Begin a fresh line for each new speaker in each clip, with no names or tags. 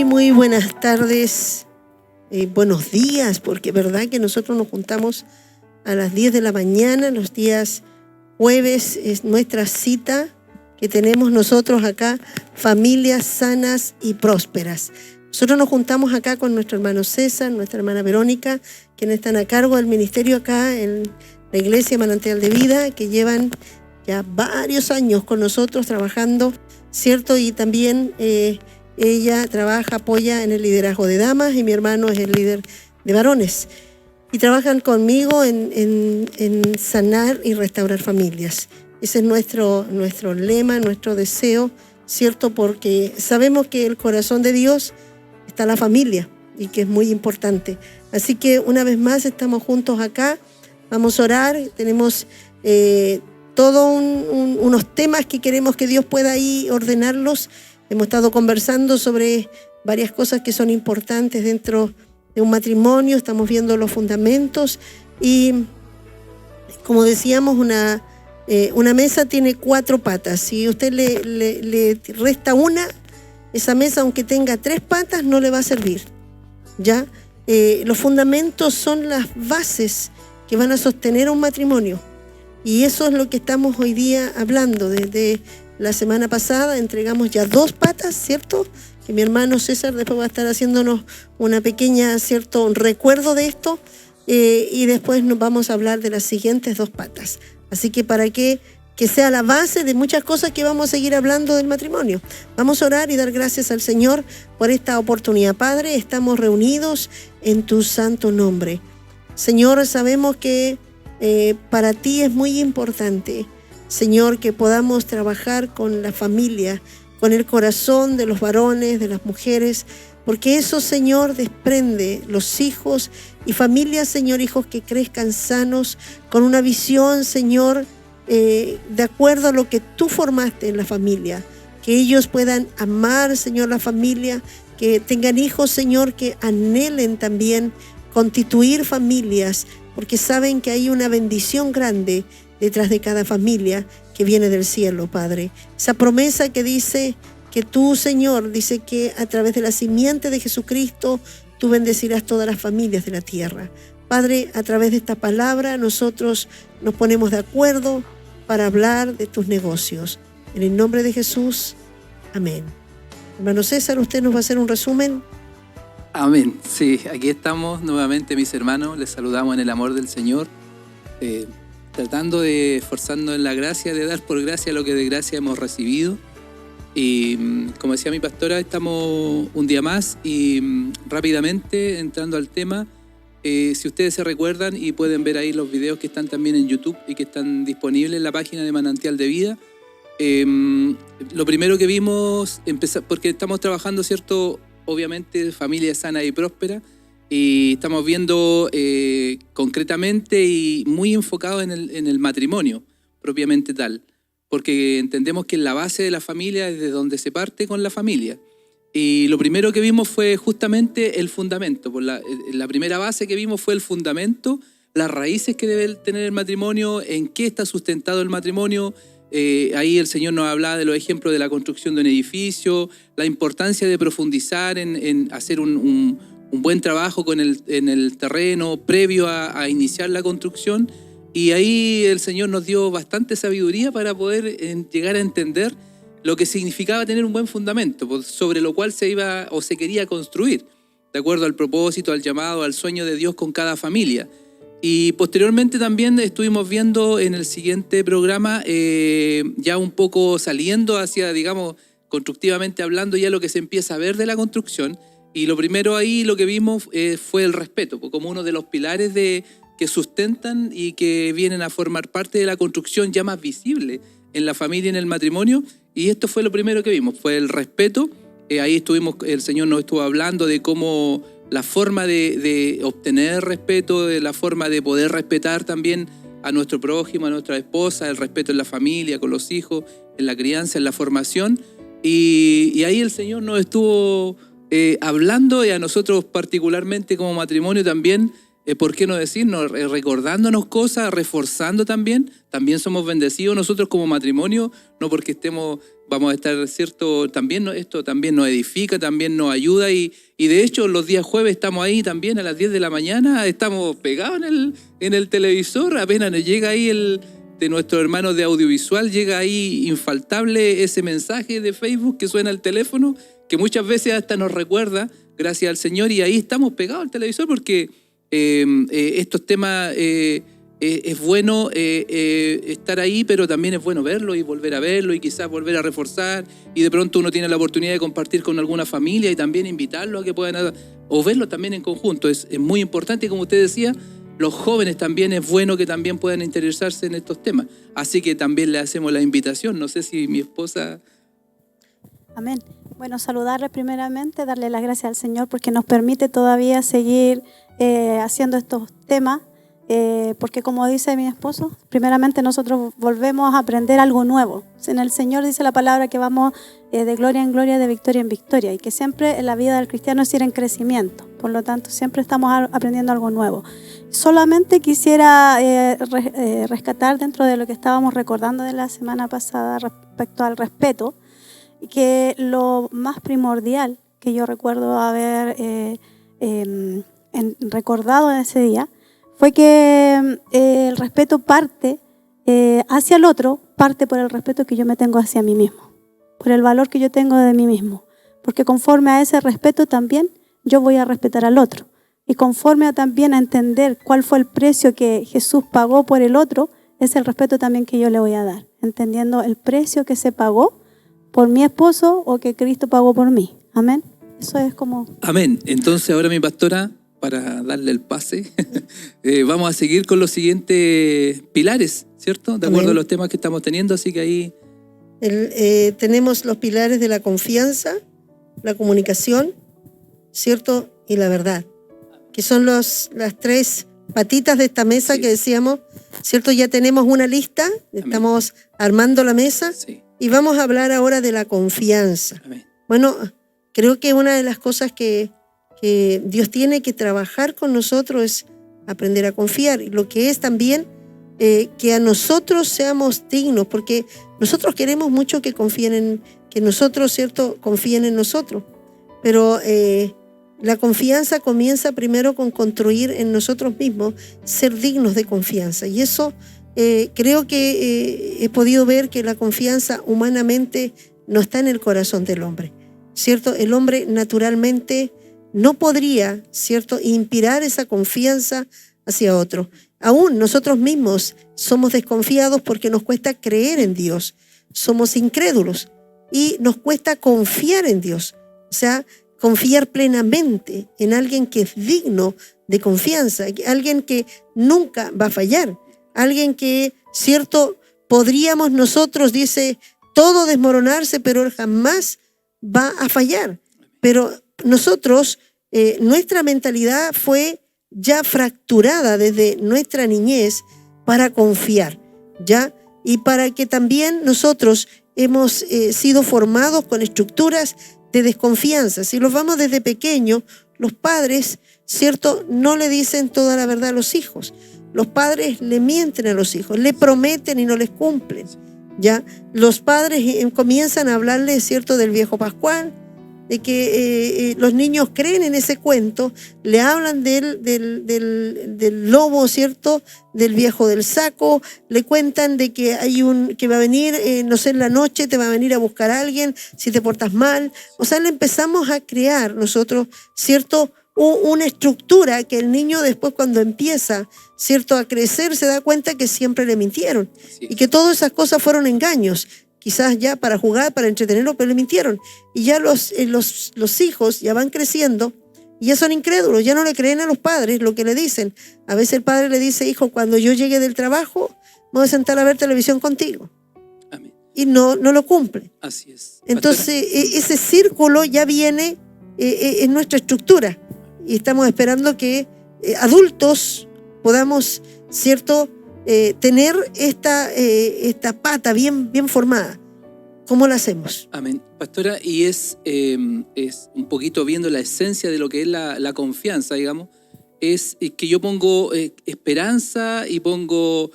Muy buenas tardes, buenos días, porque es verdad que nosotros nos juntamos a las 10 de la mañana, los días jueves, es nuestra cita que tenemos nosotros acá, familias sanas y prósperas. Nosotros nos juntamos acá con nuestro hermano César, nuestra hermana Verónica, quienes están a cargo del ministerio acá en la Iglesia Manantial de Vida, que llevan ya varios años con nosotros trabajando, ¿cierto? Y también ella trabaja, apoya en el liderazgo de damas y mi hermano es el líder de varones. Y trabajan conmigo en sanar y restaurar familias. Ese es nuestro lema, nuestro deseo, ¿cierto? Porque sabemos que el corazón de Dios está en la familia y que es muy importante. Así que una vez más estamos juntos acá, vamos a orar, tenemos todos unos temas que queremos que Dios pueda ahí ordenarlos. Hemos estado conversando sobre varias cosas que son importantes dentro de un matrimonio, estamos viendo los fundamentos y, como decíamos, una mesa tiene 4 patas. Si usted le resta una, esa mesa, aunque tenga 3 patas, no le va a servir, ¿ya? Los fundamentos son las bases que van a sostener un matrimonio y eso es lo que estamos hoy día hablando. Desde la semana pasada entregamos ya 2 patas, ¿cierto? Que mi hermano César después va a estar haciéndonos una pequeña, ¿cierto?, un recuerdo de esto y después nos vamos a hablar de las siguientes 2 patas. Así que para que sea la base de muchas cosas que vamos a seguir hablando del matrimonio. Vamos a orar y dar gracias al Señor por esta oportunidad. Padre, estamos reunidos en tu santo nombre. Señor, sabemos que para ti es muy importante, Señor, que podamos trabajar con la familia, con el corazón de los varones, de las mujeres, porque eso, Señor, desprende los hijos y familias, Señor, hijos que crezcan sanos, con una visión, Señor, de acuerdo a lo que tú formaste en la familia, que ellos puedan amar, Señor, la familia, que tengan hijos, Señor, que anhelen también constituir familias, porque saben que hay una bendición grande detrás de cada familia que viene del cielo, Padre. Esa promesa que dice que tú, Señor, dice que a través de la simiente de Jesucristo, tú bendecirás todas las familias de la tierra. Padre, a través de esta palabra nosotros nos ponemos de acuerdo para hablar de tus negocios. En el nombre de Jesús, amén. Hermano César, ¿usted nos va a hacer un resumen?
Amén. Sí, aquí estamos nuevamente, mis hermanos. Les saludamos en el amor del Señor, tratando de esforzarnos en la gracia, de dar por gracia lo que de gracia hemos recibido. Y como decía mi pastora, estamos un día más y rápidamente entrando al tema. Si ustedes se recuerdan y pueden ver ahí los videos que están también en YouTube y que están disponibles en la página de Manantial de Vida, lo primero que vimos, porque estamos trabajando, ¿cierto?, obviamente familia sana y próspera, y estamos viendo concretamente y muy enfocado en el matrimonio propiamente tal, porque entendemos que la base de la familia es de donde se parte con la familia. Y lo primero que vimos fue justamente el fundamento. La primera base que vimos fue el fundamento, las raíces que debe tener el matrimonio, en qué está sustentado el matrimonio. Ahí el Señor nos hablaba de los ejemplos de la construcción de un edificio, la importancia de profundizar en hacer un buen trabajo en el terreno previo a iniciar la construcción. Y ahí el Señor nos dio bastante sabiduría para poder llegar a entender lo que significaba tener un buen fundamento, sobre lo cual se iba o se quería construir, de acuerdo al propósito, al llamado, al sueño de Dios con cada familia. Y posteriormente también estuvimos viendo en el siguiente programa, ya un poco saliendo hacia, digamos, constructivamente hablando, ya lo que se empieza a ver de la construcción. Y lo primero ahí, lo que vimos fue el respeto, como uno de los pilares que sustentan y que vienen a formar parte de la construcción ya más visible en la familia y en el matrimonio. Y esto fue lo primero que vimos, fue el respeto. Ahí el Señor nos estuvo hablando de cómo la forma de obtener respeto, de la forma de poder respetar también a nuestro prójimo, a nuestra esposa, el respeto en la familia, con los hijos, en la crianza, en la formación. Y ahí el Señor nos estuvo hablando, y a nosotros particularmente como matrimonio también, ¿por qué no decirnos? Recordándonos cosas, reforzando también. También somos bendecidos nosotros como matrimonio, no porque estemos, vamos a estar, ¿cierto? También esto también nos edifica, también nos ayuda y de hecho los días jueves estamos ahí también a las 10 de la mañana, estamos pegados en el televisor, apenas nos llega ahí de nuestros hermanos de audiovisual, llega ahí infaltable ese mensaje de Facebook que suena al teléfono, que muchas veces hasta nos recuerda, gracias al Señor, y ahí estamos pegados al televisor porque estos temas es bueno estar ahí, pero también es bueno verlo y volver a verlo y quizás volver a reforzar, y de pronto uno tiene la oportunidad de compartir con alguna familia y también invitarlo a que puedan, o verlo también en conjunto. Es muy importante, y como usted decía, los jóvenes también es bueno que también puedan interesarse en estos temas. Así que también le hacemos la invitación. No sé si mi esposa...
Amén. Bueno, saludarle primeramente, darle las gracias al Señor porque nos permite todavía seguir haciendo estos temas, porque como dice mi esposo, primeramente nosotros volvemos a aprender algo nuevo. En el Señor dice la palabra que vamos de gloria en gloria, de victoria en victoria, y que siempre en la vida del cristiano es ir en crecimiento. Por lo tanto, siempre estamos aprendiendo algo nuevo. Solamente quisiera rescatar dentro de lo que estábamos recordando de la semana pasada respecto al respeto, que lo más primordial que yo recuerdo haber recordado en ese día fue que el respeto parte hacia el otro, parte por el respeto que yo me tengo hacia mí mismo, por el valor que yo tengo de mí mismo, porque conforme a ese respeto también yo voy a respetar al otro, y conforme también a entender cuál fue el precio que Jesús pagó por el otro, es el respeto también que yo le voy a dar, entendiendo el precio que se pagó por mi esposo o que Cristo pagó por mí. Amén. Eso es como...
Amén. Entonces ahora mi pastora, para darle el pase, vamos a seguir con los siguientes pilares, ¿cierto? De acuerdo a los temas que estamos teniendo, así que ahí...
tenemos los pilares de la confianza, la comunicación, ¿cierto? Y la verdad, que son las tres patitas de esta mesa, sí, que decíamos, ¿cierto? Ya tenemos una lista, estamos armando la mesa, sí, y vamos a hablar ahora de la confianza. Amén. Bueno, creo que una de las cosas que Dios tiene que trabajar con nosotros es aprender a confiar, y lo que es también que a nosotros seamos dignos, porque nosotros queremos mucho que confíen que nosotros, ¿cierto?, confíen en nosotros, pero la confianza comienza primero con construir en nosotros mismos, ser dignos de confianza, y eso creo que he podido ver que la confianza humanamente no está en el corazón del hombre, ¿cierto? El hombre naturalmente no podría, ¿cierto?, inspirar esa confianza hacia otro. Aún nosotros mismos somos desconfiados porque nos cuesta creer en Dios, somos incrédulos y nos cuesta confiar en Dios, o sea, confiar plenamente en alguien que es digno de confianza, alguien que nunca va a fallar, alguien que, cierto, podríamos nosotros, dice, todo desmoronarse, pero él jamás va a fallar. Pero nosotros, nuestra mentalidad fue ya fracturada desde nuestra niñez para confiar, ¿ya? Y para que también nosotros hemos sido formados con estructuras de desconfianza. Si los vamos desde pequeños, los padres, ¿cierto?, no le dicen toda la verdad a los hijos. Los padres le mienten a los hijos, le prometen y no les cumplen, ¿ya? Los padres comienzan a hablarles, ¿cierto?, del viejo Pascual, de que los niños creen en ese cuento, le hablan del lobo, ¿cierto?, del viejo del saco, le cuentan de que que va a venir, no sé, en la noche te va a venir a buscar a alguien si te portas mal. O sea, le empezamos a crear nosotros, ¿cierto?, una estructura que el niño después, cuando empieza, ¿cierto?, a crecer, se da cuenta que siempre le mintieron, sí, y que todas esas cosas fueron engaños, quizás ya para jugar, para entretenerlo, pero le mintieron. Y ya los hijos ya van creciendo y ya son incrédulos, ya no le creen a los padres lo que le dicen. A veces el padre le dice, hijo, cuando yo llegue del trabajo, me voy a sentar a ver televisión contigo. Amén. Y no lo cumple.
Así es.
Entonces, ese círculo ya viene en nuestra estructura. Y estamos esperando que adultos podamos, ¿cierto?, tener esta pata bien formada. ¿Cómo la hacemos?
Amén. Pastora, y es un poquito viendo la esencia de lo que es la confianza, digamos. es que yo pongo esperanza y pongo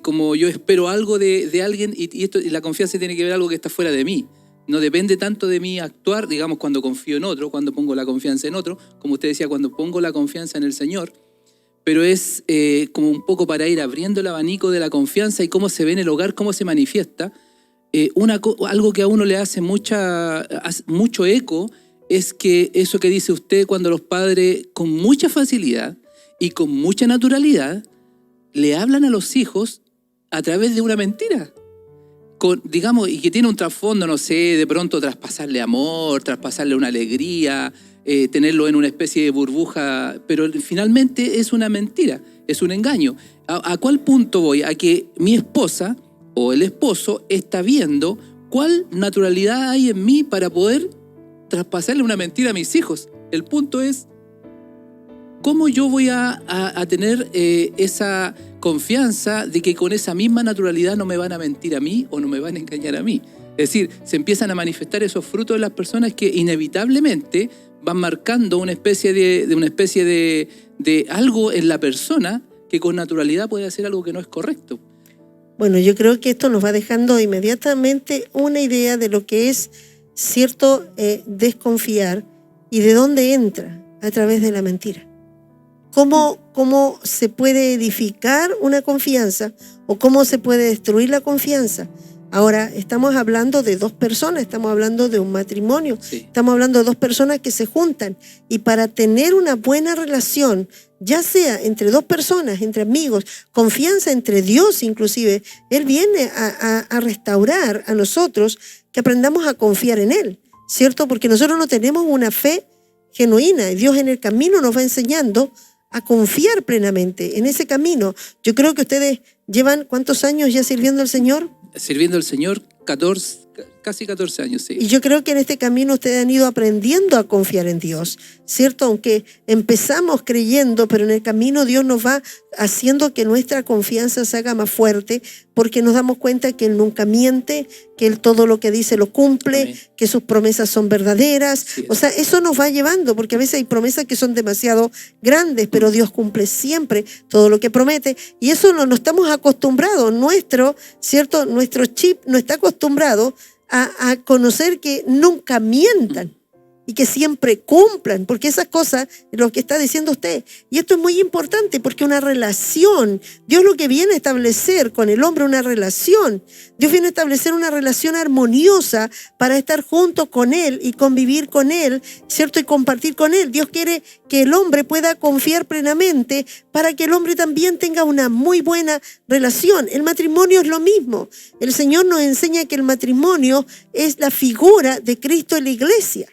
como yo espero algo de alguien y la confianza tiene que ver algo que está fuera de mí. No depende tanto de mí actuar, digamos, cuando confío en otro, cuando pongo la confianza en otro, como usted decía, cuando pongo la confianza en el Señor, pero es como un poco para ir abriendo el abanico de la confianza y cómo se ve en el hogar, cómo se manifiesta. Algo que a uno le hace mucho eco es que eso que dice usted, cuando los padres con mucha facilidad y con mucha naturalidad le hablan a los hijos a través de una mentira. Digamos, y que tiene un trasfondo, no sé, de pronto traspasarle amor, traspasarle una alegría, tenerlo en una especie de burbuja, pero finalmente es una mentira, es un engaño. ¿A cuál punto voy? A que mi esposa o el esposo está viendo cuál naturalidad hay en mí para poder traspasarle una mentira a mis hijos. El punto es, ¿cómo yo voy a tener esa confianza de que con esa misma naturalidad no me van a mentir a mí o no me van a engañar a mí? Es decir, se empiezan a manifestar esos frutos de las personas que inevitablemente van marcando una especie de algo en la persona que con naturalidad puede hacer algo que no es correcto.
Bueno, yo creo que esto nos va dejando inmediatamente una idea de lo que es cierto desconfiar y de dónde entra a través de la mentira. ¿Cómo se puede edificar una confianza o cómo se puede destruir la confianza? Ahora, estamos hablando de dos personas, estamos hablando de un matrimonio, estamos hablando de dos personas que se juntan y para tener una buena relación, ya sea entre dos personas, entre amigos, confianza entre Dios inclusive, Él viene a restaurar a nosotros que aprendamos a confiar en Él, ¿cierto? Porque nosotros no tenemos una fe genuina y Dios en el camino nos va enseñando a confiar plenamente en ese camino. Yo creo que ustedes llevan ¿cuántos años ya sirviendo al Señor?
Sirviendo al Señor, casi 14 años, sí.
Y yo creo que en este camino ustedes han ido aprendiendo a confiar en Dios, ¿cierto? Aunque empezamos creyendo, pero en el camino Dios nos va haciendo que nuestra confianza se haga más fuerte, porque nos damos cuenta que Él nunca miente, que Él todo lo que dice lo cumple, amén, que sus promesas son verdaderas. Sí, o sea, eso nos va llevando, porque a veces hay promesas que son demasiado grandes, pero Dios cumple siempre todo lo que promete. Y eso no estamos acostumbrados. ¿Cierto? Nuestro chip no está acostumbrado a conocer que nunca mientan y que siempre cumplan, porque esas cosas es lo que está diciendo usted. Y esto es muy importante porque una relación, Dios lo que viene a establecer con el hombre, una relación. Dios viene a establecer una relación armoniosa para estar junto con Él y convivir con Él, ¿cierto? Y compartir con Él. Dios quiere que el hombre pueda confiar plenamente para que el hombre también tenga una muy buena relación. El matrimonio es lo mismo. El Señor nos enseña que el matrimonio es la figura de Cristo en la iglesia.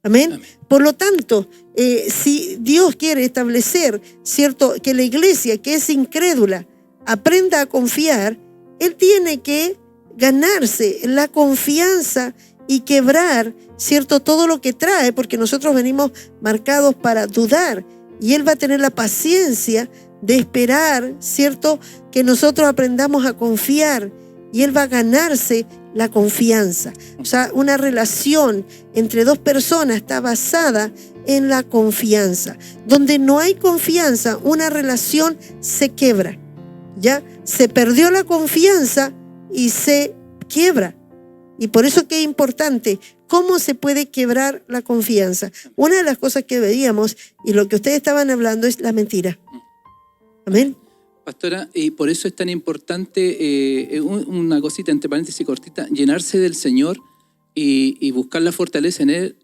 Amén. Amén. Por lo tanto, si Dios quiere establecer, ¿cierto?, que la iglesia que es incrédula aprenda a confiar, Él tiene que ganarse la confianza y quebrar, ¿cierto?, todo lo que trae, porque nosotros venimos marcados para dudar y Él va a tener la paciencia de esperar, ¿cierto?, que nosotros aprendamos a confiar y Él va a ganarse la confianza. O sea, una relación entre dos personas está basada en la confianza. Donde no hay confianza, una relación se quiebra. ¿Ya? Se perdió la confianza y se quiebra. Y por eso que es importante, ¿cómo se puede quebrar la confianza? Una de las cosas que veíamos, y lo que ustedes estaban hablando, es la mentira. Amén.
Pastora, y por eso es tan importante, una cosita entre paréntesis cortita, llenarse del Señor y buscar la fortaleza en Él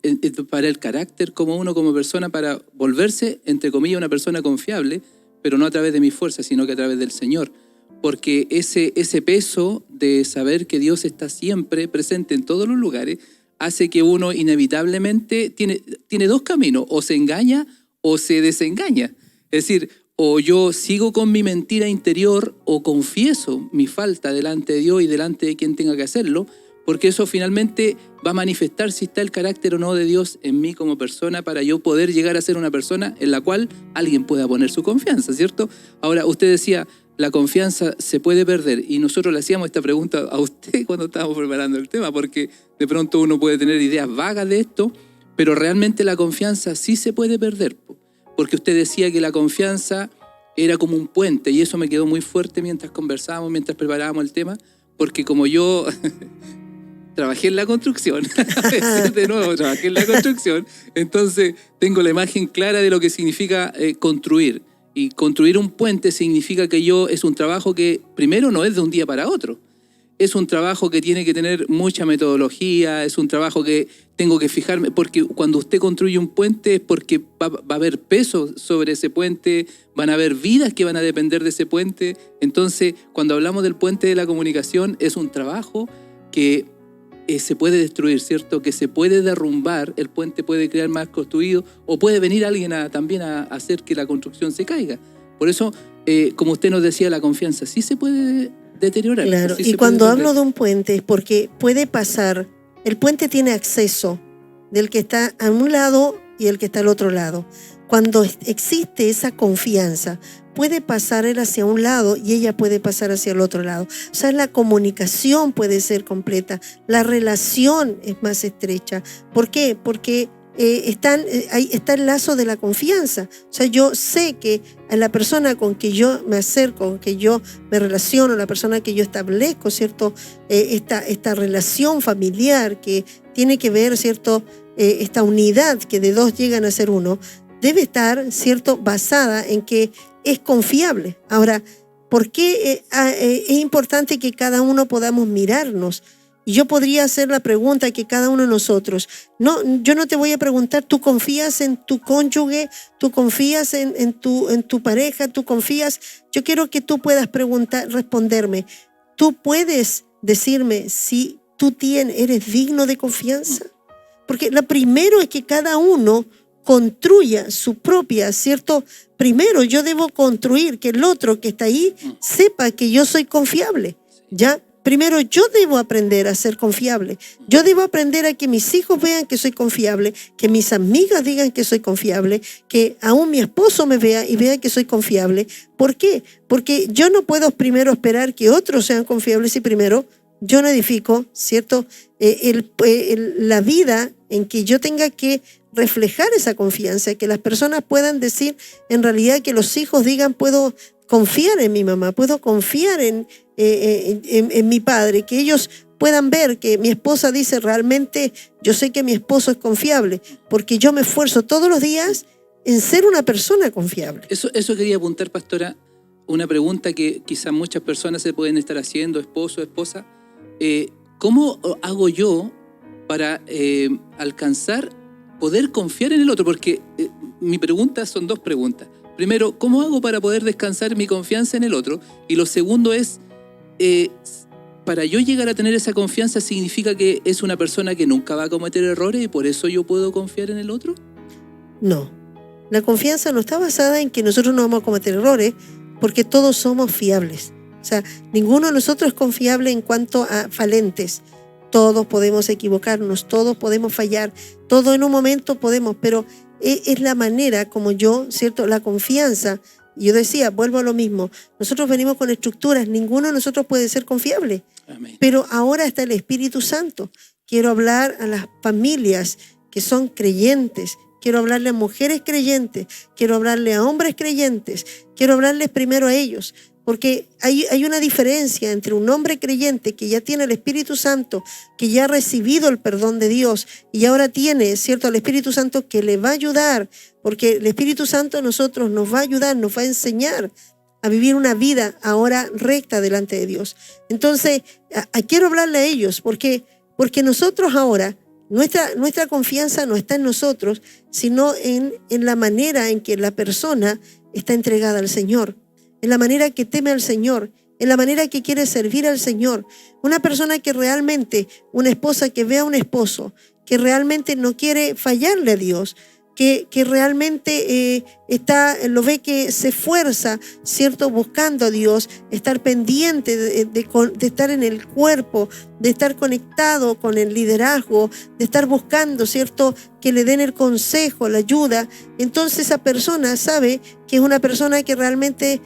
para el carácter como uno, como persona, para volverse, entre comillas, una persona confiable, pero no a través de mi fuerza, sino que a través del Señor. Porque ese peso de saber que Dios está siempre presente en todos los lugares hace que uno inevitablemente tiene dos caminos, o se engaña o se desengaña. Es decir, o yo sigo con mi mentira interior o confieso mi falta delante de Dios y delante de quien tenga que hacerlo, porque eso finalmente va a manifestar si está el carácter o no de Dios en mí como persona para yo poder llegar a ser una persona en la cual alguien pueda poner su confianza, ¿cierto? Ahora, usted decía, la confianza se puede perder y nosotros le hacíamos esta pregunta a usted cuando estábamos preparando el tema, porque de pronto uno puede tener ideas vagas de esto, pero realmente la confianza sí se puede perder. porque usted decía que la confianza era como un puente, y eso me quedó muy fuerte mientras conversábamos, mientras preparábamos el tema, porque como yo trabajé en la construcción, de nuevo, trabajé en la construcción, entonces tengo la imagen clara de lo que significa construir. Y construir un puente significa que es un trabajo que primero no es de un día para otro. Es un trabajo que tiene que tener mucha metodología, es un trabajo que tengo que fijarme, porque cuando usted construye un puente es porque va a haber peso sobre ese puente, van a haber vidas que van a depender de ese puente. Entonces, cuando hablamos del puente de la comunicación, es un trabajo que se puede destruir, ¿cierto? Que se puede derrumbar, el puente puede quedar más construido, o puede venir alguien también a hacer que la construcción se caiga. Por eso, como usted nos decía, la confianza sí se puede deteriorar.
Claro,
sí
y cuando hablo de un puente es porque puede pasar, el puente tiene acceso del que está a un lado y el que está al otro lado. Cuando existe esa confianza, puede pasar él hacia un lado y ella puede pasar hacia el otro lado. O sea, la comunicación puede ser completa, la relación es más estrecha. ¿Por qué? Porque ahí está el lazo de la confianza. O sea, yo sé que a la persona con que yo me acerco, con que yo me relaciono, la persona que yo establezco, ¿cierto? Esta relación familiar que tiene que ver, ¿cierto? Esta unidad que de dos llegan a ser uno, debe estar, ¿cierto? Basada en que es confiable. Ahora, ¿por qué es importante que cada uno podamos mirarnos? Y yo podría hacer la pregunta que cada uno de nosotros, yo no te voy a preguntar, ¿tú confías en tu cónyuge? ¿Tú confías en tu pareja? ¿Tú confías? Yo quiero que tú puedas responderme. ¿Tú puedes decirme si tú eres digno de confianza? Porque lo primero es que cada uno construya su propia, ¿cierto? Primero yo debo construir que el otro que está ahí sepa que yo soy confiable, ¿ya? Primero yo debo aprender a ser confiable. Yo debo aprender a que mis hijos vean que soy confiable, que mis amigas digan que soy confiable, que aún mi esposo me vea y vea que soy confiable. ¿Por qué? Porque yo no puedo primero esperar que otros sean confiables y primero yo no edifico, ¿cierto? La vida en que yo tenga que reflejar esa confianza, que las personas puedan decir en realidad, que los hijos digan, puedo confiar en mi mamá, puedo confiar en mi padre, que ellos puedan ver que mi esposa dice, realmente yo sé que mi esposo es confiable, porque yo me esfuerzo todos los días en ser una persona confiable.
Eso quería apuntar, pastora, una pregunta que quizás muchas personas se pueden estar haciendo, esposo, esposa. ¿Cómo hago yo para alcanzar, poder confiar en el otro? Porque mi pregunta son dos preguntas. Primero, ¿cómo hago para poder descansar mi confianza en el otro? Y lo segundo es, para yo llegar a tener esa confianza, ¿significa que es una persona que nunca va a cometer errores y por eso yo puedo confiar en el otro?
No. La confianza no está basada en que nosotros no vamos a cometer errores, porque todos somos fiables. O sea, ninguno de nosotros es confiable en cuanto a falentes. Todos podemos equivocarnos, todos podemos fallar, todos en un momento podemos, pero es la manera como yo, ¿cierto? La confianza. Yo decía, vuelvo a lo mismo, nosotros venimos con estructuras, ninguno de nosotros puede ser confiable. Amén. Pero ahora está el Espíritu Santo. Quiero hablar a las familias que son creyentes, quiero hablarle a mujeres creyentes, quiero hablarle a hombres creyentes, quiero hablarles primero a ellos. Porque hay una diferencia entre un hombre creyente que ya tiene el Espíritu Santo, que ya ha recibido el perdón de Dios y ahora tiene, ¿cierto?, al Espíritu Santo que le va a ayudar, porque el Espíritu Santo a nosotros nos va a ayudar, nos va a enseñar a vivir una vida ahora recta delante de Dios. Entonces, quiero hablarle a ellos, porque nosotros ahora, nuestra confianza no está en nosotros, sino en la manera en que la persona está entregada al Señor, en la manera que teme al Señor, en la manera que quiere servir al Señor. Una persona que realmente, una esposa que ve a un esposo, que realmente no quiere fallarle a Dios, que realmente lo ve que se esfuerza, ¿cierto?, buscando a Dios, estar pendiente de estar en el cuerpo, de estar conectado con el liderazgo, de estar buscando, ¿cierto?, que le den el consejo, la ayuda. Entonces esa persona sabe que es una persona que realmente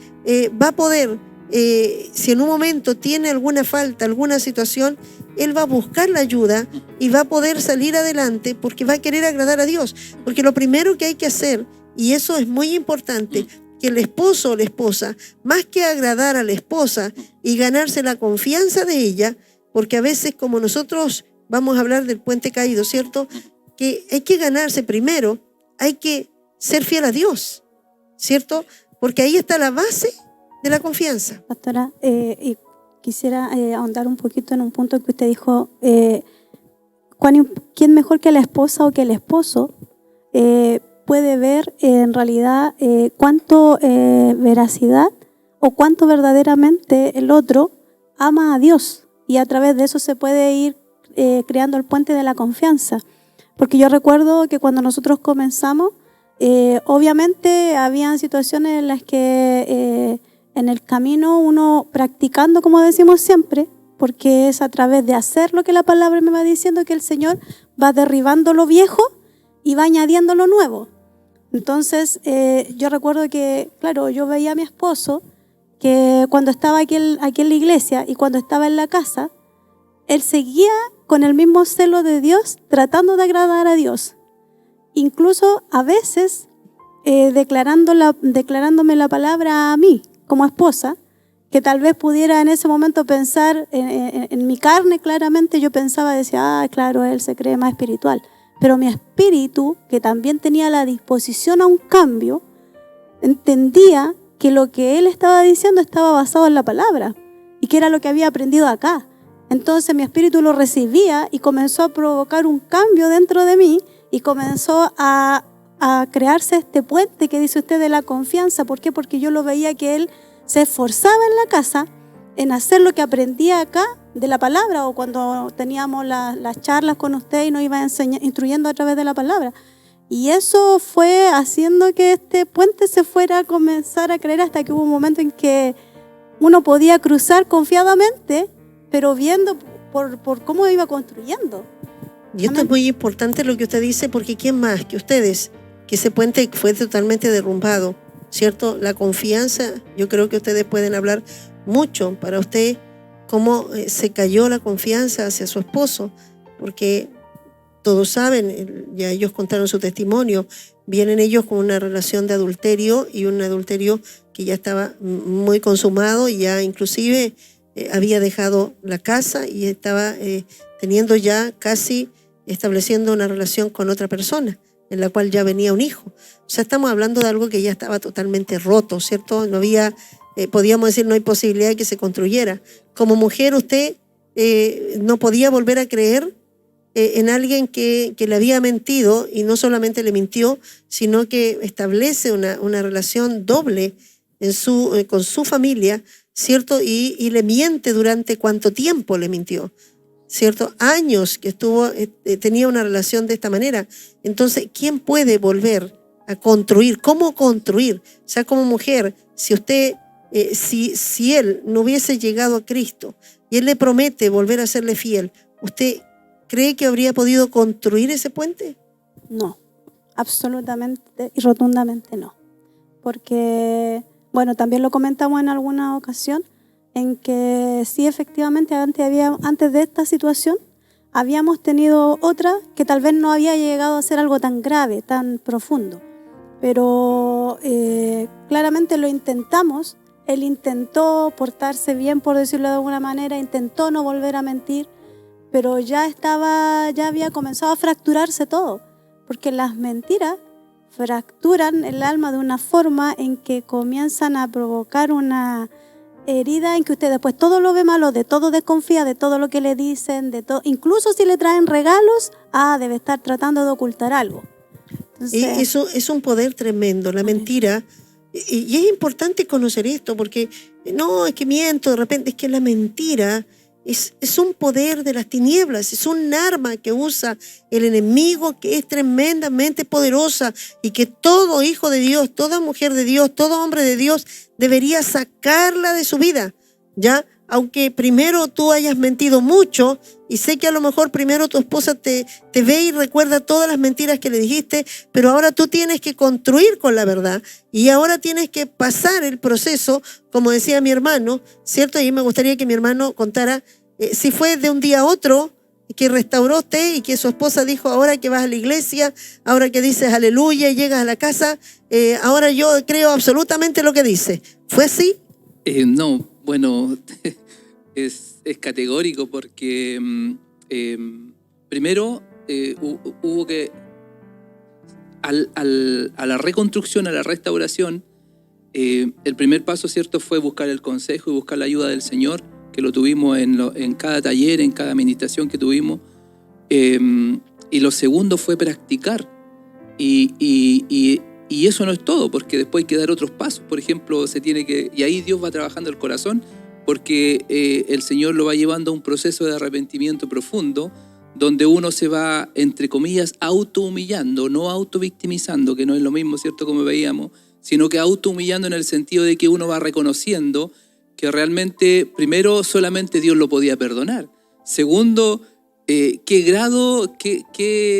va a poder, si en un momento tiene alguna falta, alguna situación, él va a buscar la ayuda y va a poder salir adelante porque va a querer agradar a Dios. Porque lo primero que hay que hacer Y eso es muy importante, que el esposo o la esposa, más que agradar a la esposa y ganarse la confianza de ella, porque a veces como nosotros vamos a hablar del puente caído, ¿cierto? Que hay que ganarse primero, hay que ser fiel a Dios, ¿cierto? Porque ahí está la base de la confianza.
Pastora, y quisiera ahondar un poquito en un punto que usted dijo, ¿quién mejor que la esposa o que el esposo puede ver en realidad cuánto veracidad o cuánto verdaderamente el otro ama a Dios? Y a través de eso se puede ir creando el puente de la confianza. Porque yo recuerdo que cuando nosotros comenzamos, obviamente habían situaciones en las que en el camino uno practicando, como decimos siempre, porque es a través de hacer lo que la palabra me va diciendo que el Señor va derribando lo viejo y va añadiendo lo nuevo. Entonces yo recuerdo que, claro, yo veía a mi esposo que cuando estaba aquí en la iglesia y cuando estaba en la casa, él seguía con el mismo celo de Dios, tratando de agradar a Dios. Incluso a veces declarándome la palabra a mí como esposa, que tal vez pudiera en ese momento pensar en mi carne, claramente yo pensaba, decía, claro, él se cree más espiritual. Pero mi espíritu, que también tenía la disposición a un cambio, entendía que lo que él estaba diciendo estaba basado en la palabra y que era lo que había aprendido acá. Entonces mi espíritu lo recibía y comenzó a provocar un cambio dentro de mí y comenzó a crearse este puente que dice usted de la confianza. ¿Por qué? Porque yo lo veía que él se esforzaba en la casa en hacer lo que aprendía acá de la palabra, o cuando teníamos las charlas con usted y nos iba instruyendo a través de la palabra. Y eso fue haciendo que este puente se fuera a comenzar a creer, hasta que hubo un momento en que uno podía cruzar confiadamente, pero viendo por cómo iba construyendo.
Y esto es muy importante lo que usted dice, porque ¿quién más que ustedes? Que ese puente fue totalmente derrumbado, ¿cierto? La confianza, yo creo que ustedes pueden hablar mucho para usted cómo se cayó la confianza hacia su esposo, porque todos saben, ya ellos contaron su testimonio, vienen ellos con una relación de adulterio, y un adulterio que ya estaba muy consumado, y ya inclusive había dejado la casa y estaba teniendo ya casi estableciendo una relación con otra persona, en la cual ya venía un hijo. O sea, estamos hablando de algo que ya estaba totalmente roto, ¿cierto? No había, podíamos decir, no hay posibilidad de que se construyera. Como mujer, usted no podía volver a creer en alguien que le había mentido, y no solamente le mintió, sino que establece una relación doble con su familia, ¿cierto? Y le miente durante cuánto tiempo le mintió, ¿cierto? Años que tenía una relación de esta manera. Entonces, ¿quién puede volver a construir? ¿Cómo construir? O sea, como mujer, si usted, si él no hubiese llegado a Cristo y él le promete volver a serle fiel, ¿usted cree que habría podido construir ese puente?
No, absolutamente y rotundamente no. Porque, bueno, también lo comentamos en alguna ocasión, en que sí, efectivamente, antes de esta situación, habíamos tenido otra que tal vez no había llegado a ser algo tan grave, tan profundo. Pero claramente lo intentamos. Él intentó portarse bien, por decirlo de alguna manera, intentó no volver a mentir, pero ya había comenzado a fracturarse todo, porque las mentiras fracturan el alma de una forma en que comienzan a provocar una herida en que usted después todo lo ve malo, de todo desconfía, de todo lo que le dicen, de todo, incluso si le traen regalos, debe estar tratando de ocultar algo. Entonces,
y eso es un poder tremendo, la mentira. Y es importante conocer esto, porque no es que miento de repente, es que la mentira es un poder de las tinieblas, es un arma que usa el enemigo, que es tremendamente poderosa, y que todo hijo de Dios, toda mujer de Dios, todo hombre de Dios debería sacarla de su vida, ¿ya? Aunque primero tú hayas mentido mucho, y sé que a lo mejor primero tu esposa te ve y recuerda todas las mentiras que le dijiste, pero ahora tú tienes que construir con la verdad, y ahora tienes que pasar el proceso, como decía mi hermano, ¿cierto? Y me gustaría que mi hermano contara si fue de un día a otro que restauró usted y que su esposa dijo, ahora que vas a la iglesia, ahora que dices aleluya y llegas a la casa, ahora yo creo absolutamente lo que dice? ¿Fue así?
No, bueno, es categórico porque primero hubo que, a la reconstrucción, a la restauración, el primer paso, ¿cierto?, fue buscar el consejo y buscar la ayuda del Señor, que lo tuvimos en cada taller, en cada administración que tuvimos. Y lo segundo fue practicar. Y eso no es todo, porque después hay que dar otros pasos. Por ejemplo, y ahí Dios va trabajando el corazón, porque el Señor lo va llevando a un proceso de arrepentimiento profundo, donde uno se va, entre comillas, autohumillando, no autovictimizando, que no es lo mismo, ¿cierto?, como veíamos, sino que autohumillando en el sentido de que uno va reconociendo que realmente, primero, solamente Dios lo podía perdonar. Segundo, qué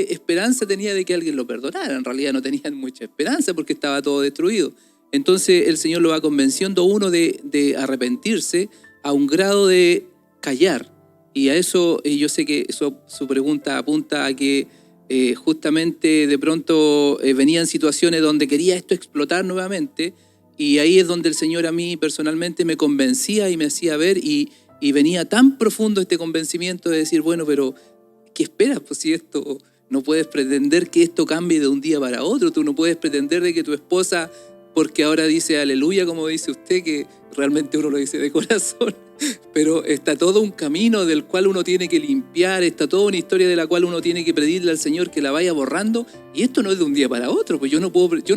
esperanza tenía de que alguien lo perdonara. En realidad no tenían mucha esperanza porque estaba todo destruido. Entonces el Señor lo va convenciendo a uno de arrepentirse a un grado de callar. Y a eso, yo sé que su pregunta apunta a que justamente de pronto venían situaciones donde quería esto explotar nuevamente, y ahí es donde el Señor a mí personalmente me convencía y me hacía ver, y venía tan profundo este convencimiento de decir, bueno, pero ¿qué esperas? Pues si esto, no puedes pretender que esto cambie de un día para otro. Tú no puedes pretender de que tu esposa, porque ahora dice aleluya, como dice usted, que realmente uno lo dice de corazón, pero está todo un camino del cual uno tiene que limpiar, está toda una historia de la cual uno tiene que pedirle al Señor que la vaya borrando, y esto no es de un día para otro. Pues yo no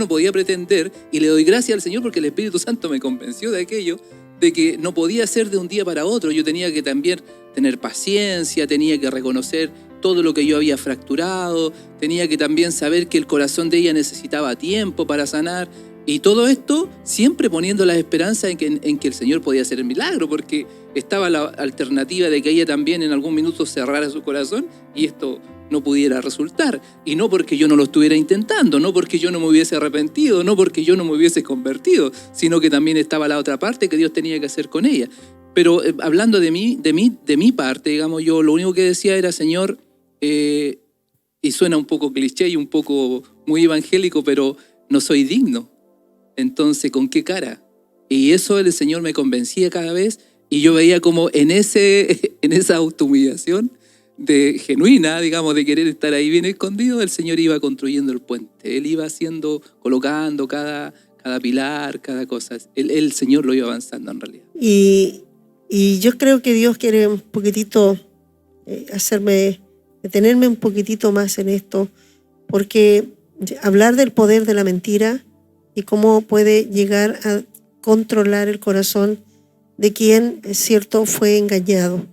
podía pretender, y le doy gracias al Señor porque el Espíritu Santo me convenció de aquello, de que no podía ser de un día para otro. Yo tenía que también tener paciencia, tenía que reconocer todo lo que yo había fracturado, tenía que también saber que el corazón de ella necesitaba tiempo para sanar, y todo esto siempre poniendo la esperanza en que el Señor podía hacer el milagro, porque estaba la alternativa de que ella también en algún minuto cerrara su corazón y esto no pudiera resultar. Y no porque yo no lo estuviera intentando, no porque yo no me hubiese arrepentido, no porque yo no me hubiese convertido, sino que también estaba la otra parte que Dios tenía que hacer con ella. Pero hablando de mi parte, digamos, yo lo único que decía era, Señor, y suena un poco cliché y un poco muy evangélico, pero no soy digno. Entonces, ¿con qué cara? Y eso el Señor me convencía cada vez, y yo veía como en esa autohumillación genuina, digamos, de querer estar ahí bien escondido, el Señor iba construyendo el puente. Él iba colocando cada pilar, cada cosa. El Señor lo iba avanzando en realidad.
Y yo creo que Dios quiere un poquitito detenerme un poquitito más en esto, porque hablar del poder de la mentira y cómo puede llegar a controlar el corazón de quien, es cierto, fue engañado.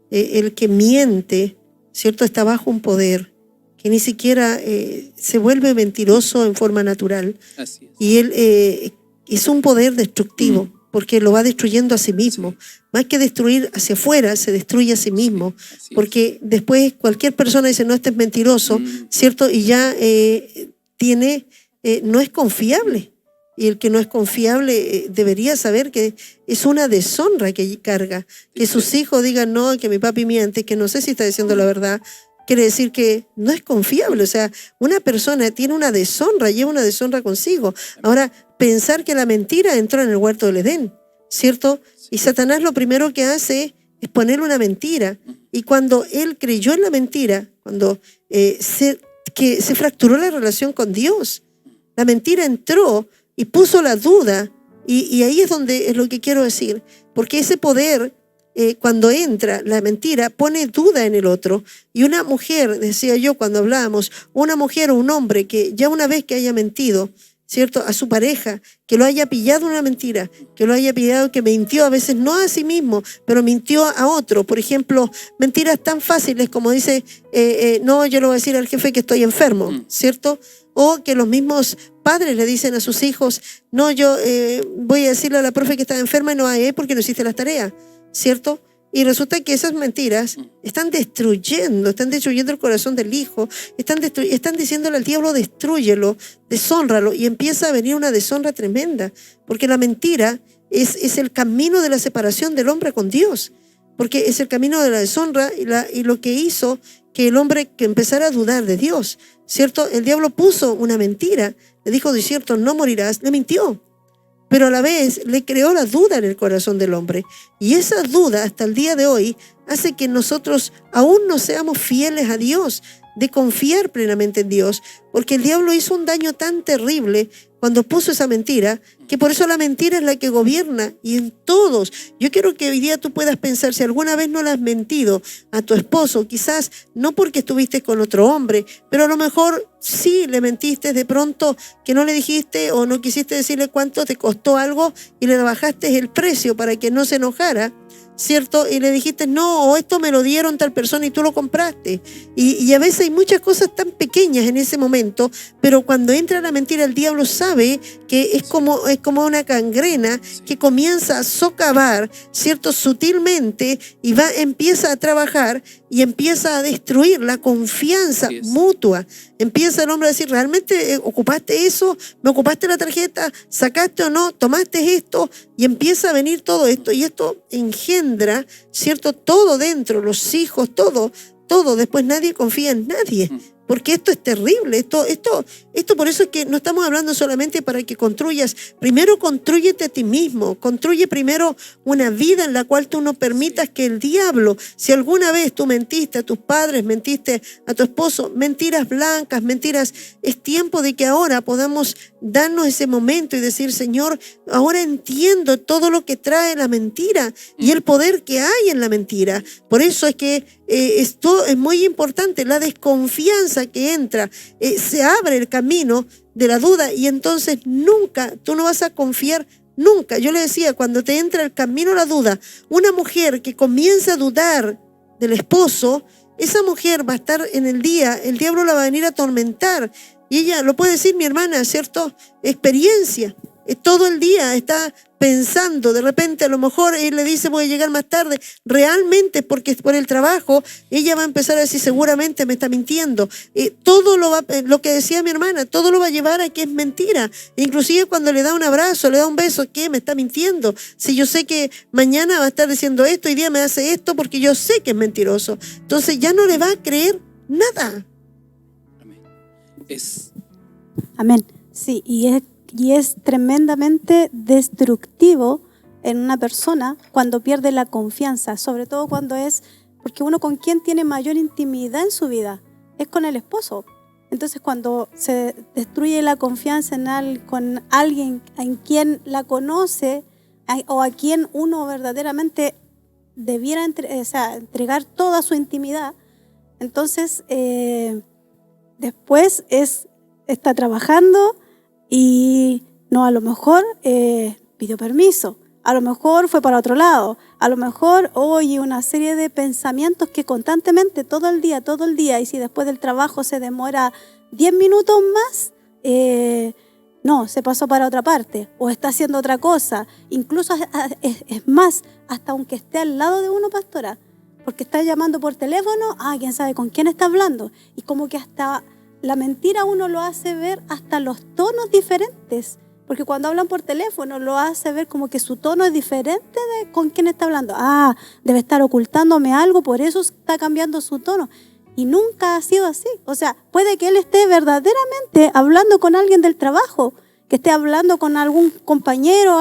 El que miente, cierto, está bajo un poder que ni siquiera se vuelve mentiroso en forma natural.
Así es.
Y él es un poder destructivo, porque lo va destruyendo a sí mismo. Más que destruir hacia afuera, se destruye a sí mismo.
Así
porque después cualquier persona dice, no, este es mentiroso, ¿cierto? Y ya no es confiable. Y el que no es confiable debería saber que es una deshonra que carga. Que sus hijos digan, no, que mi papi miente, que no sé si está diciendo la verdad, quiere decir que no es confiable. O sea, una persona tiene una deshonra, lleva una deshonra consigo. Ahora, pensar que la mentira entró en el huerto del Edén, ¿cierto? Y Satanás lo primero que hace es ponerle una mentira. Y cuando él creyó en la mentira, cuando se fracturó la relación con Dios, la mentira entró y puso la duda, y ahí es donde es lo que quiero decir, porque ese poder, cuando entra la mentira, pone duda en el otro. Y una mujer, decía yo cuando hablábamos, una mujer o un hombre que ya una vez que haya mentido, ¿cierto?, a su pareja, que lo haya pillado una mentira, que lo haya pillado, que mintió a veces no a sí mismo, pero mintió a otro. Por ejemplo, mentiras tan fáciles como dice, no, yo le voy a decir al jefe que estoy enfermo, ¿cierto? O que los mismos padres le dicen a sus hijos, no, yo voy a decirle a la profe que está enferma y no a él porque no hiciste las tareas, ¿cierto? Y resulta que esas mentiras están destruyendo el corazón del hijo, están diciéndole al diablo, destrúyelo, deshónralo, y empieza a venir una deshonra tremenda, porque la mentira es el camino de la separación del hombre con Dios. porque es el camino de la deshonra y lo que hizo que el hombre que empezara a dudar de Dios, ¿cierto? El diablo puso una mentira, le dijo, de cierto, no morirás, le mintió. Pero a la vez le creó la duda en el corazón del hombre. Y esa duda hasta el día de hoy hace que nosotros aún no seamos fieles a Dios, de confiar plenamente en Dios, porque el diablo hizo un daño tan terrible cuando puso esa mentira, que por eso la mentira es la que gobierna y en todos. Yo quiero que hoy día tú puedas pensar, si alguna vez no le has mentido a tu esposo, quizás no porque estuviste con otro hombre, pero a lo mejor sí le mentiste de pronto, que no le dijiste o no quisiste decirle cuánto te costó algo y le bajaste el precio para que no se enojara, ¿cierto? Y le dijiste, no, o esto me lo dieron tal persona y tú lo compraste. Y a veces hay muchas cosas tan pequeñas en ese momento, pero cuando entra la mentira, el diablo sabe que es como una gangrena que comienza a socavar, ¿cierto? Sutilmente, y empieza a trabajar y empieza a destruir la confianza mutua. Empieza el hombre a decir, ¿realmente ocupaste eso? ¿Me ocupaste la tarjeta? ¿Sacaste o no? ¿Tomaste esto? Y empieza a venir todo esto. Y esto engendra, ¿cierto? Todo dentro, los hijos, todo. Después nadie confía en nadie. Porque esto es terrible, esto por eso es que no estamos hablando solamente para que construyas. Primero constrúyete a ti mismo, construye primero una vida en la cual tú no permitas que el diablo, si alguna vez tú mentiste a tus padres, mentiste a tu esposo, mentiras blancas, mentiras, es tiempo de que ahora podamos darnos ese momento y decir, Señor, ahora entiendo todo lo que trae la mentira y el poder que hay en la mentira. Por eso es que esto es muy importante, la desconfianza que entra, se abre el camino de la duda y entonces nunca, tú no vas a confiar nunca. Yo le decía, cuando te entra el camino de la duda, una mujer que comienza a dudar del esposo, esa mujer va a estar en el día, el diablo la va a venir a atormentar y ella, lo puede decir mi hermana, ¿cierto? Experiencia. Todo el día está pensando, de repente a lo mejor él le dice voy a llegar más tarde, realmente porque por el trabajo, ella va a empezar a decir seguramente me está mintiendo. Todo lo que decía mi hermana, todo lo va a llevar a que es mentira. Inclusive cuando le da un abrazo, le da un beso, ¿qué? Me está mintiendo. Si yo sé que mañana va a estar diciendo esto, hoy día me hace esto porque yo sé que es mentiroso. Entonces ya no le va a creer nada.
Amén. Sí, y es tremendamente destructivo en una persona cuando pierde la confianza, sobre todo cuando porque uno con quien tiene mayor intimidad en su vida es con el esposo. Entonces cuando se destruye la confianza con alguien en quien la conoce o a quien uno verdaderamente debiera entregar toda su intimidad, entonces después está trabajando y no, a lo mejor pidió permiso, a lo mejor fue para otro lado, a lo mejor oye una serie de pensamientos que constantemente, todo el día, y si después del trabajo se demora 10 minutos más, no, se pasó para otra parte, o está haciendo otra cosa, incluso es más, hasta aunque esté al lado de uno, pastora, porque está llamando por teléfono, quién sabe con quién está hablando, y como que hasta la mentira uno lo hace ver hasta los tonos diferentes, porque cuando hablan por teléfono lo hace ver como que su tono es diferente de con quién está hablando. Debe estar ocultándome algo, por eso está cambiando su tono. Y nunca ha sido así. O sea, puede que él esté verdaderamente hablando con alguien del trabajo, que esté hablando con algún compañero,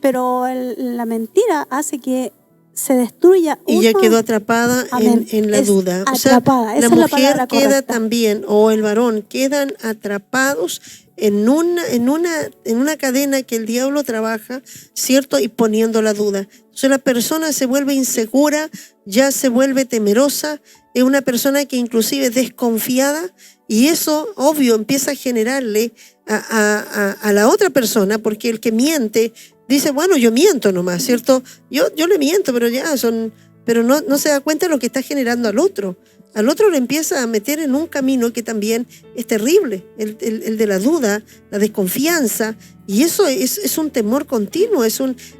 pero la mentira hace que se destruya.
Y ya quedó atrapada en la duda.
Atrapada.
O sea, la mujer queda también, o el varón, quedan atrapados en una cadena que el diablo trabaja, ¿cierto? Y poniendo la duda. Entonces la persona se vuelve insegura, ya se vuelve temerosa, es una persona que inclusive es desconfiada, y eso, obvio, empieza a generarle a la otra persona, porque el que miente dice, bueno, yo miento nomás, ¿cierto? Yo le miento, pero no se da cuenta de lo que está generando al otro. Al otro le empieza a meter en un camino que también es terrible, el de la duda, la desconfianza, y eso es un temor continuo,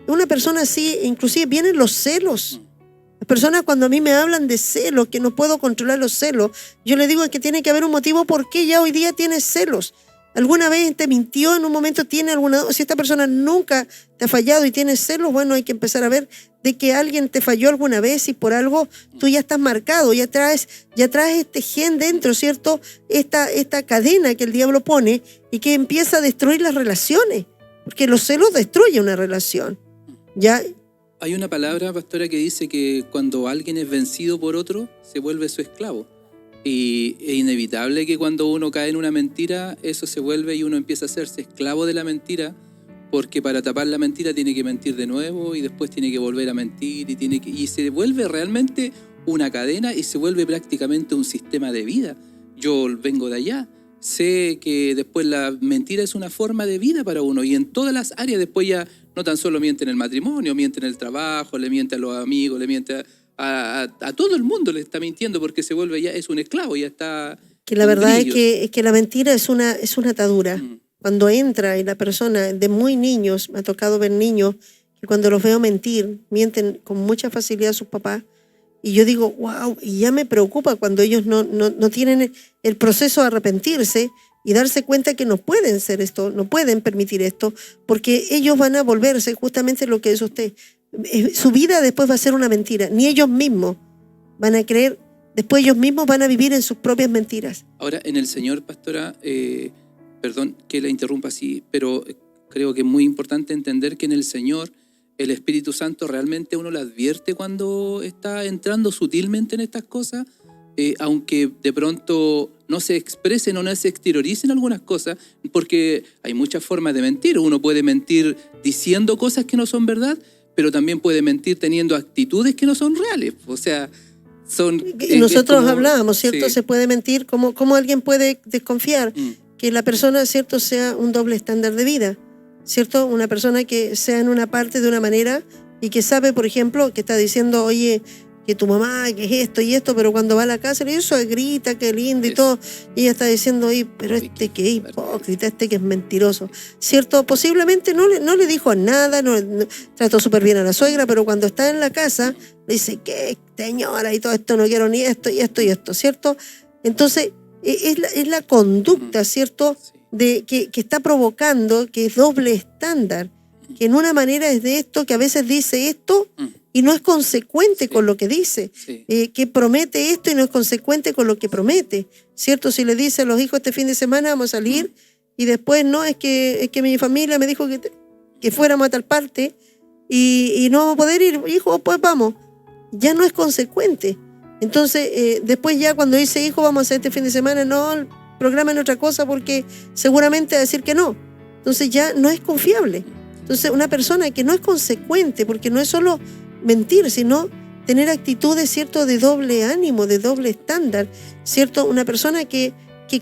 una persona así, inclusive vienen los celos. Las personas cuando a mí me hablan de celos, que no puedo controlar los celos, yo le digo que tiene que haber un motivo por qué ya hoy día tienes celos. ¿Alguna vez te mintió en un momento? ¿Tiene alguna? Si esta persona nunca te ha fallado y tiene celos, bueno, hay que empezar a ver de que alguien te falló alguna vez y por algo tú ya estás marcado, ya traes este gen dentro, ¿cierto? Esta cadena que el diablo pone y que empieza a destruir las relaciones, porque los celos destruyen una relación, ¿ya?
Hay una palabra, pastora, que dice que cuando alguien es vencido por otro, se vuelve su esclavo. Y es inevitable que cuando uno cae en una mentira, eso se vuelve y uno empieza a hacerse esclavo de la mentira, porque para tapar la mentira tiene que mentir de nuevo y después tiene que volver a mentir y se vuelve realmente una cadena y se vuelve prácticamente un sistema de vida. Yo vengo de allá, sé que después la mentira es una forma de vida para uno y en todas las áreas después ya no tan solo miente en el matrimonio, miente en el trabajo, le miente a los amigos, le miente a todo el mundo, le está mintiendo porque se vuelve ya, es un esclavo, ya está.
Que la verdad es que la mentira es una atadura. Cuando entra y la persona, de muy niños, me ha tocado ver niños que cuando los veo mentir, mienten con mucha facilidad a sus papás. Y yo digo, wow, y ya me preocupa cuando ellos no tienen el proceso de arrepentirse y darse cuenta que no pueden ser esto, no pueden permitir esto, porque ellos van a volverse justamente lo que es usted. Su vida después va a ser una mentira. Ni ellos mismos van a creer, después ellos mismos van a vivir en sus propias mentiras.
Ahora, en el Señor, pastora, perdón que la interrumpa así, pero creo que es muy importante entender que en el Señor el Espíritu Santo realmente uno lo advierte cuando está entrando sutilmente en estas cosas, aunque de pronto no se expresen o no se exterioricen algunas cosas, porque hay muchas formas de mentir. Uno puede mentir diciendo cosas que no son verdad, pero también puede mentir teniendo actitudes que no son reales. O sea, son...
Y nosotros hablábamos, ¿cierto? Sí. Se puede mentir. ¿Cómo alguien puede desconfiar que la persona, ¿cierto?, sea un doble estándar de vida? ¿Cierto? Una persona que sea en una parte de una manera y que sabe, por ejemplo, que está diciendo, oye, que tu mamá, que es esto y esto, pero cuando va a la casa, y eso grita, qué lindo y todo, y ella está diciendo, oye, pero este que es hipócrita, este que es mentiroso, ¿cierto? Posiblemente no le dijo nada, no trató súper bien a la suegra, pero cuando está en la casa, le dice, ¿qué señora? Y todo esto, no quiero ni esto y esto y esto, ¿cierto? Entonces, es la conducta, ¿cierto?, de que está provocando, que es doble estándar, que en una manera es de esto, que a veces dice esto y no es consecuente con lo que dice, que promete esto y no es consecuente con lo que promete, ¿cierto? Si le dice a los hijos este fin de semana vamos a salir y después no, es que mi familia me dijo que fuéramos a tal parte y no vamos a poder ir, hijo, pues vamos, ya no es consecuente. Entonces, después ya cuando dice, hijo, vamos a hacer este fin de semana, no, programen otra cosa porque seguramente va a decir que no. Entonces ya no es confiable. Entonces una persona que no es consecuente, porque no es solo mentir, sino tener actitudes, ¿cierto?, de doble ánimo, de doble estándar, ¿cierto? Una persona que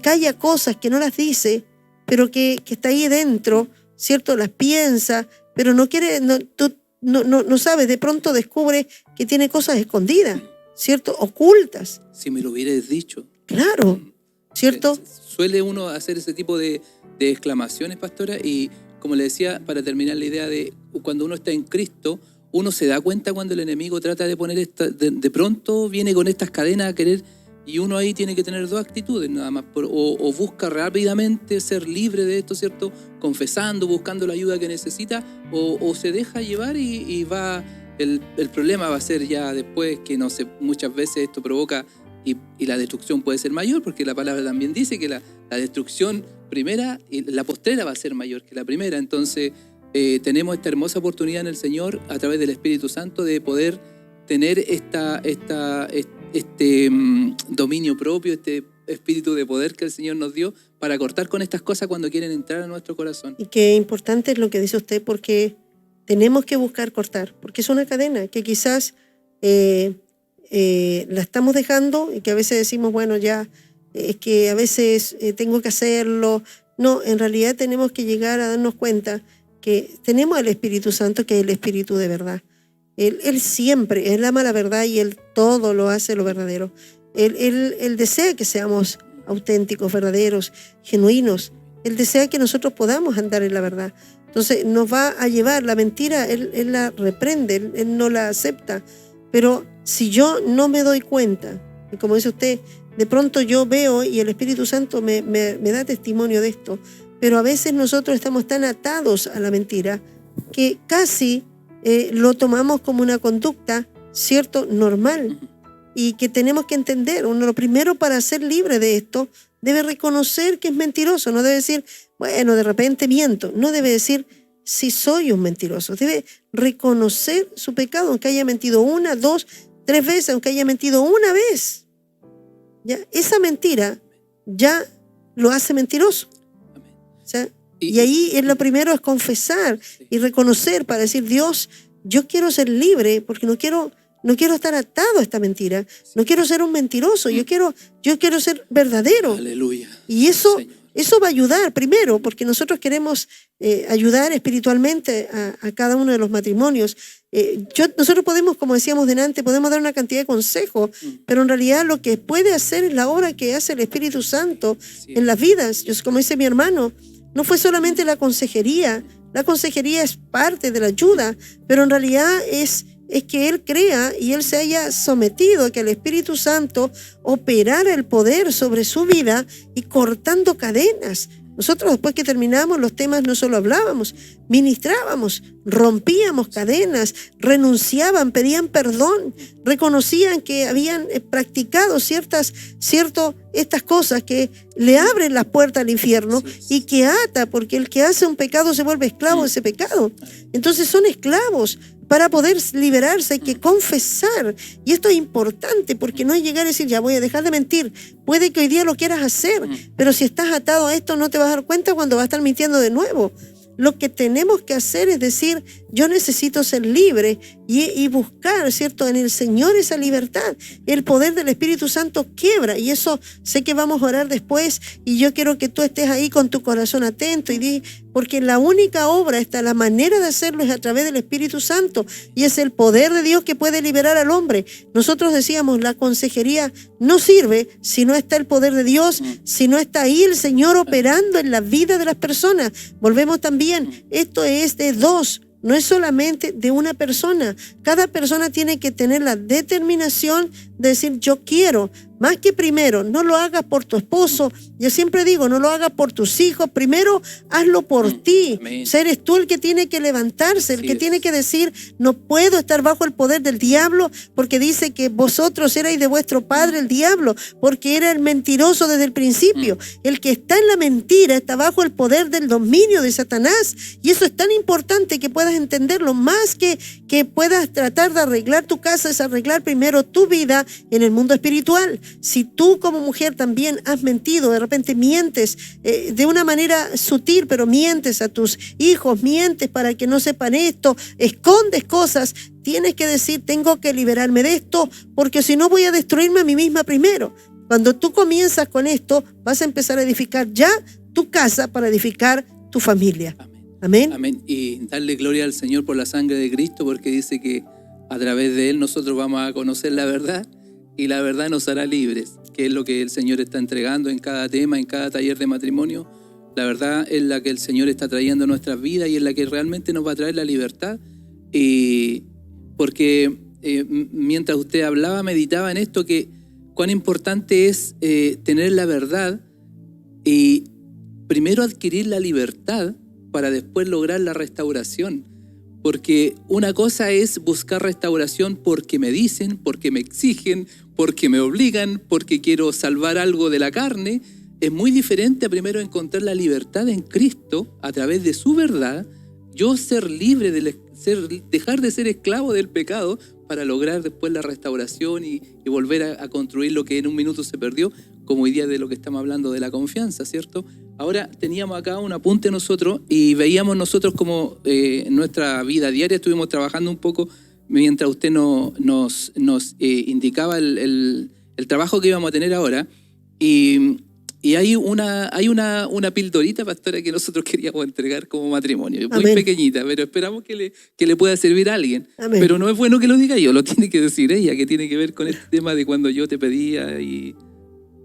calla cosas, que no las dice, pero que está ahí dentro, ¿cierto? Las piensa, pero no quiere, no sabe, de pronto descubre que tiene cosas escondidas, ¿cierto? Ocultas.
Si me lo hubieras dicho.
Claro, ¿cierto?
Suele uno hacer ese tipo de exclamaciones, pastora, y como le decía, para terminar la idea de cuando uno está en Cristo, uno se da cuenta cuando el enemigo trata de poner de pronto viene con estas cadenas a querer, y uno ahí tiene que tener dos actitudes nada más, o busca rápidamente ser libre de esto, ¿cierto? Confesando, buscando la ayuda que necesita, o se deja llevar y va, el problema va a ser ya después que no sé, muchas veces esto provoca y la destrucción puede ser mayor, porque la palabra también dice que la destrucción primera y la postrera va a ser mayor que la primera. Entonces tenemos esta hermosa oportunidad en el Señor a través del Espíritu Santo de poder tener este dominio propio, este espíritu de poder que el Señor nos dio para cortar con estas cosas cuando quieren entrar a nuestro corazón.
Y qué importante es lo que dice usted, porque tenemos que buscar cortar, porque es una cadena que quizás la estamos dejando y que a veces decimos, bueno, ya es que a veces tengo que hacerlo. No, en realidad tenemos que llegar a darnos cuenta que tenemos al Espíritu Santo, que es el Espíritu de verdad. Él siempre, Él ama la verdad y Él todo lo hace lo verdadero. Él desea que seamos auténticos, verdaderos, genuinos. Él desea que nosotros podamos andar en la verdad. Entonces nos va a llevar la mentira, Él la reprende, Él no la acepta. Pero si yo no me doy cuenta, y como dice usted, de pronto yo veo, y el Espíritu Santo me da testimonio de esto, pero a veces nosotros estamos tan atados a la mentira que casi lo tomamos como una conducta, ¿cierto?, normal, y que tenemos que entender. Uno, lo primero, para ser libre de esto, debe reconocer que es mentiroso. No debe decir, bueno, de repente miento. No debe decir, si soy un mentiroso. Debe reconocer su pecado, aunque haya mentido 1, 2, 3 veces, aunque haya mentido una vez. ¿Ya? Esa mentira ya lo hace mentiroso. O sea, y ahí es lo primero, es confesar y reconocer para decir, Dios, yo quiero ser libre porque no quiero estar atado a esta mentira. No quiero ser un mentiroso. Yo quiero ser verdadero.
Aleluya.
Y eso va a ayudar primero, porque nosotros queremos ayudar espiritualmente a cada uno de los matrimonios. Nosotros podemos, como decíamos delante, podemos dar una cantidad de consejos, pero en realidad lo que puede hacer es la obra que hace el Espíritu Santo en las vidas. Como dice mi hermano, no fue solamente la consejería es parte de la ayuda, pero en realidad es que él crea y él se haya sometido a que el Espíritu Santo operara el poder sobre su vida y cortando cadenas. Nosotros, después que terminamos los temas, no solo hablábamos, ministrábamos, rompíamos cadenas, renunciaban, pedían perdón, reconocían que habían practicado estas cosas que le abren las puertas al infierno y que ata, porque el que hace un pecado se vuelve esclavo de ese pecado. Entonces son esclavos. Para poder liberarse hay que confesar. Y esto es importante porque no es llegar a decir, ya voy a dejar de mentir. Puede que hoy día lo quieras hacer, pero si estás atado a esto no te vas a dar cuenta cuando vas a estar mintiendo de nuevo. Lo que tenemos que hacer es decir, yo necesito ser libre y buscar, ¿cierto?, en el Señor esa libertad. El poder del Espíritu Santo quiebra, y eso sé que vamos a orar después, y yo quiero que tú estés ahí con tu corazón atento y porque la única obra, la manera de hacerlo es a través del Espíritu Santo, y es el poder de Dios que puede liberar al hombre. Nosotros decíamos, la consejería no sirve si no está el poder de Dios, si no está ahí el Señor operando en la vida de las personas. Volvemos también, esto es de dos. No es solamente de una persona. Cada persona tiene que tener la determinación de decir, yo quiero. Más que primero, no lo hagas por tu esposo. Yo siempre digo, no lo hagas por tus hijos. Primero, hazlo por ti.
Amén.
Eres tú el que tiene que levantarse, el que tiene que decir, no puedo estar bajo el poder del diablo, porque dice que vosotros erais de vuestro padre el diablo, porque era el mentiroso desde el principio. El que está en la mentira está bajo el poder del dominio de Satanás. Y eso es tan importante que puedas entenderlo. Más que puedas tratar de arreglar tu casa, es arreglar primero tu vida en el mundo espiritual. Si tú como mujer también has mentido, de repente mientes de una manera sutil, pero mientes a tus hijos, mientes para que no sepan esto, escondes cosas, tienes que decir, tengo que liberarme de esto, porque si no voy a destruirme a mí misma primero. Cuando tú comienzas con esto, vas a empezar a edificar ya tu casa para edificar tu familia. Amén.
Amén. Y darle gloria al Señor por la sangre de Cristo, porque dice que a través de Él nosotros vamos a conocer la verdad, y la verdad nos hará libres, que es lo que el Señor está entregando en cada tema, en cada taller de matrimonio. La verdad es la que el Señor está trayendo a nuestras vidas y es la que realmente nos va a traer la libertad. Porque mientras usted hablaba, meditaba en esto, que cuán importante es tener la verdad y primero adquirir la libertad para después lograr la restauración. Porque una cosa es buscar restauración porque me dicen, porque me exigen, porque me obligan, porque quiero salvar algo de la carne. Es muy diferente a primero encontrar la libertad en Cristo a través de su verdad, yo ser libre, dejar de ser esclavo del pecado para lograr después la restauración y volver a construir lo que en un minuto se perdió, como hoy día de lo que estamos hablando de la confianza, ¿cierto? Ahora teníamos acá un apunte nosotros y veíamos nosotros como en nuestra vida diaria estuvimos trabajando un poco mientras usted nos indicaba el trabajo que íbamos a tener ahora y hay una pildorita, pastora, que nosotros queríamos entregar como matrimonio. Muy
Amén.
Pequeñita, pero esperamos que le pueda servir a alguien.
Amén.
Pero no es bueno que lo diga yo, lo tiene que decir ella, que tiene que ver con este tema de cuando yo te pedía y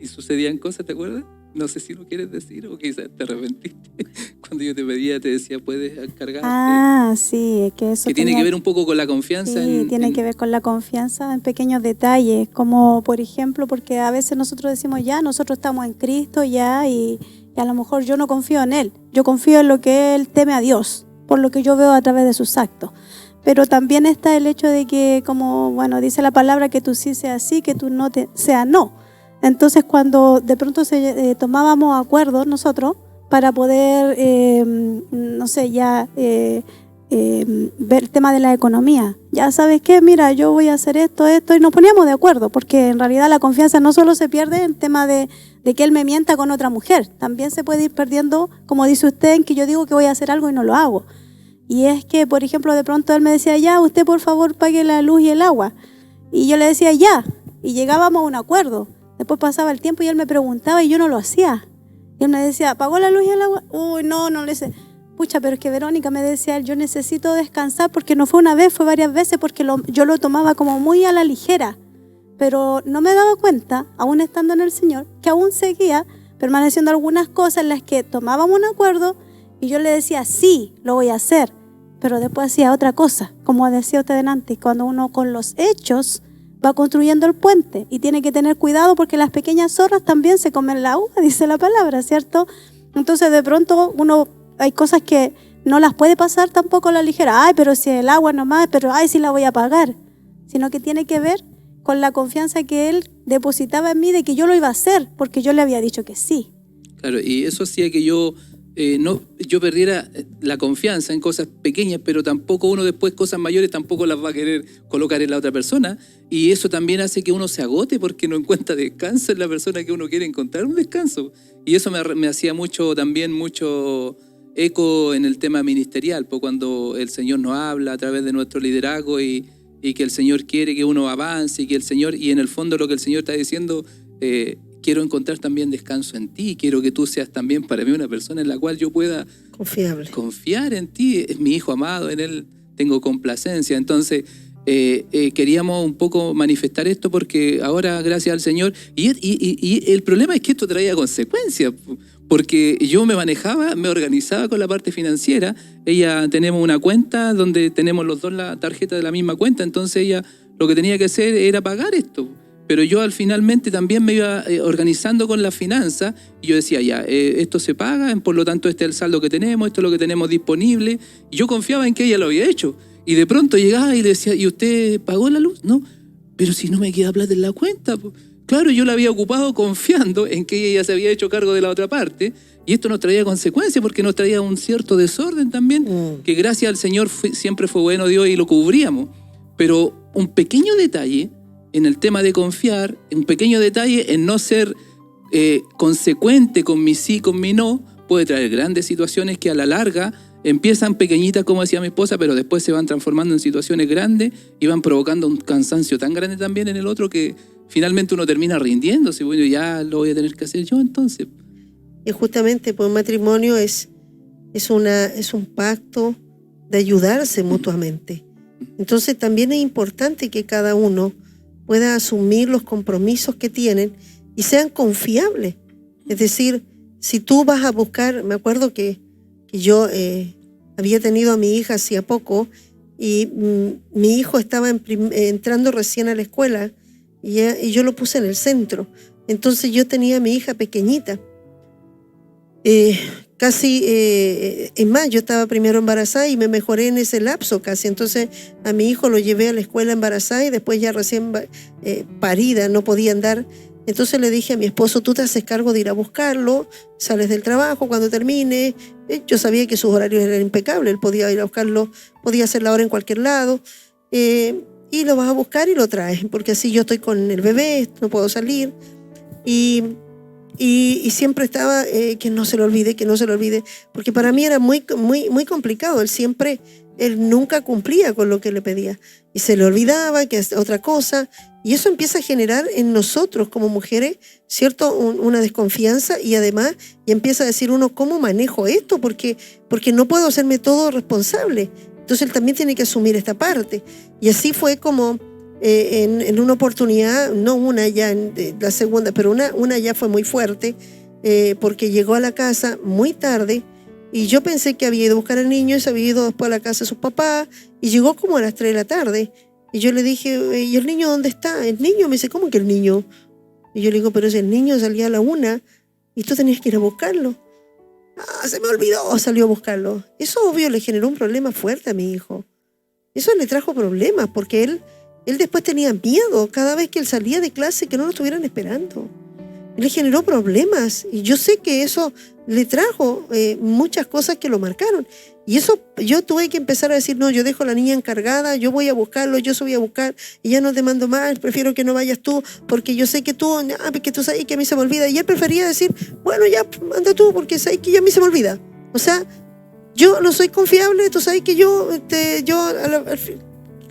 sucedían cosas, ¿te acuerdas? no sé si lo quieres decir o quizás te arrepentiste. Cuando yo te pedía, te decía, puedes encargarte.
Ah, sí, que eso
Que tiene que ver un poco con la confianza.
Sí, tiene que ver con la confianza en pequeños detalles, como por ejemplo, porque a veces nosotros decimos ya, nosotros estamos en Cristo ya y a lo mejor yo no confío en Él, yo confío en lo que Él teme a Dios, por lo que yo veo a través de sus actos. Pero también está el hecho de que, como bueno, dice la palabra, que tú sí seas sí, que tú no sea no. Entonces cuando de pronto tomábamos acuerdos nosotros para poder, no sé, ya ver el tema de la economía. Ya sabes qué, mira, yo voy a hacer esto, y nos poníamos de acuerdo, porque en realidad la confianza no solo se pierde en tema de que él me mienta con otra mujer, también se puede ir perdiendo, como dice usted, en que yo digo que voy a hacer algo y no lo hago. Y es que, por ejemplo, de pronto él me decía, ya, usted por favor pague la luz y el agua. Y yo le decía, ya, y llegábamos a un acuerdo. Después pasaba el tiempo y él me preguntaba y yo no lo hacía. Y él me decía, ¿pagó la luz y el agua? Uy, no le sé. Pucha, pero es que Verónica, me decía él, yo necesito descansar, porque no fue una vez, fue varias veces, porque yo lo tomaba como muy a la ligera. Pero no me daba cuenta, aún estando en el Señor, que aún seguía permaneciendo algunas cosas en las que tomábamos un acuerdo y yo le decía, sí, lo voy a hacer, pero después hacía otra cosa, como decía usted antes, cuando uno con los hechos va construyendo el puente y tiene que tener cuidado porque las pequeñas zorras también se comen la uva, dice la palabra, ¿cierto? Entonces de pronto hay cosas que no las puede pasar tampoco a la ligera, ay, pero si el agua nomás, pero ay, si la voy a pagar, sino que tiene que ver con la confianza que él depositaba en mí de que yo lo iba a hacer, porque yo le había dicho que sí.
Claro, y eso hacía que yo perdiera la confianza en cosas pequeñas, pero tampoco uno después cosas mayores tampoco las va a querer colocar en la otra persona, y eso también hace que uno se agote porque no encuentra descanso en la persona que uno quiere encontrar un descanso. Y eso me hacía mucho eco en el tema ministerial, pues cuando el Señor nos habla a través de nuestro liderazgo y que el Señor quiere que uno avance y en el fondo lo que el Señor está diciendo, quiero encontrar también descanso en ti, quiero que tú seas también para mí una persona en la cual yo pueda confiar en ti, es mi hijo amado, en él tengo complacencia. Entonces queríamos un poco manifestar esto porque ahora, gracias al Señor, y el problema es que esto traía consecuencias, porque yo me organizaba con la parte financiera. Tenemos una cuenta donde tenemos los dos la tarjeta de la misma cuenta, entonces ella lo que tenía que hacer era pagar esto. Pero yo finalmente también me iba organizando con la finanza y yo decía, ya, esto se paga, por lo tanto este es el saldo que tenemos, esto es lo que tenemos disponible. Y yo confiaba en que ella lo había hecho. Y de pronto llegaba y le decía, ¿y usted pagó la luz? No, pero si no me queda plata en la cuenta. Claro, yo la había ocupado confiando en que ella se había hecho cargo de la otra parte, y esto nos traía consecuencias porque nos traía un cierto desorden también, que gracias al Señor siempre fue bueno Dios y lo cubríamos. Pero un pequeño detalle en el tema de confiar, un pequeño detalle en no ser consecuente con mi sí, con mi no, puede traer grandes situaciones que a la larga empiezan pequeñitas, como decía mi esposa, pero después se van transformando en situaciones grandes y van provocando un cansancio tan grande también en el otro que finalmente uno termina rindiéndose. Bueno, ya lo voy a tener que hacer yo entonces.
Y justamente pues, un matrimonio es un pacto de ayudarse mutuamente. Entonces también es importante que cada uno pueda asumir los compromisos que tienen y sean confiables. Es decir, si tú vas a buscar, me acuerdo que yo había tenido a mi hija hacía poco y mi hijo estaba entrando recién a la escuela y yo lo puse en el centro. Entonces yo tenía a mi hija pequeñita. Es más, yo estaba primero embarazada y me mejoré en ese lapso casi. Entonces a mi hijo lo llevé a la escuela embarazada y después ya recién parida, no podía andar. Entonces le dije a mi esposo, tú te haces cargo de ir a buscarlo, sales del trabajo cuando termine. Yo sabía que sus horarios eran impecables, él podía ir a buscarlo, podía hacer la hora en cualquier lado. Y lo vas a buscar y lo traes, porque así yo estoy con el bebé, no puedo salir. Y siempre estaba, que no se lo olvide, porque para mí era muy, muy, muy complicado. Él nunca cumplía con lo que le pedía y se le olvidaba que es otra cosa, y eso empieza a generar en nosotros como mujeres, ¿cierto? Una desconfianza, y además y empieza a decir uno, ¿cómo manejo esto? Porque no puedo hacerme todo responsable. Entonces él también tiene que asumir esta parte, y así fue como en una oportunidad, no una ya, la segunda, pero una ya fue muy fuerte. porque llegó a la casa muy tarde y yo pensé que había ido a buscar al niño y se había ido después a la casa de sus papás y llegó como a las 3 de la tarde. Y yo le dije, ¿y el niño dónde está? El niño, me dice, ¿cómo que el niño? Y yo le digo, pero si el niño salía a la 1 y tú tenías que ir a buscarlo. Se me olvidó, salió a buscarlo. Eso obvio le generó un problema fuerte a mi hijo. Eso le trajo problemas porque él después tenía miedo cada vez que él salía de clase que no lo estuvieran esperando. Le generó problemas y yo sé que eso le trajo muchas cosas que lo marcaron. Y eso yo tuve que empezar a decir, no, yo dejo a la niña encargada, yo voy a buscarlo, yo se voy a buscar y ya no te mando más, prefiero que no vayas tú porque yo sé que tú sabes que a mí se me olvida. Y él prefería decir, bueno, ya anda tú porque sabes que ya a mí se me olvida. O sea, yo no soy confiable, tú sabes que el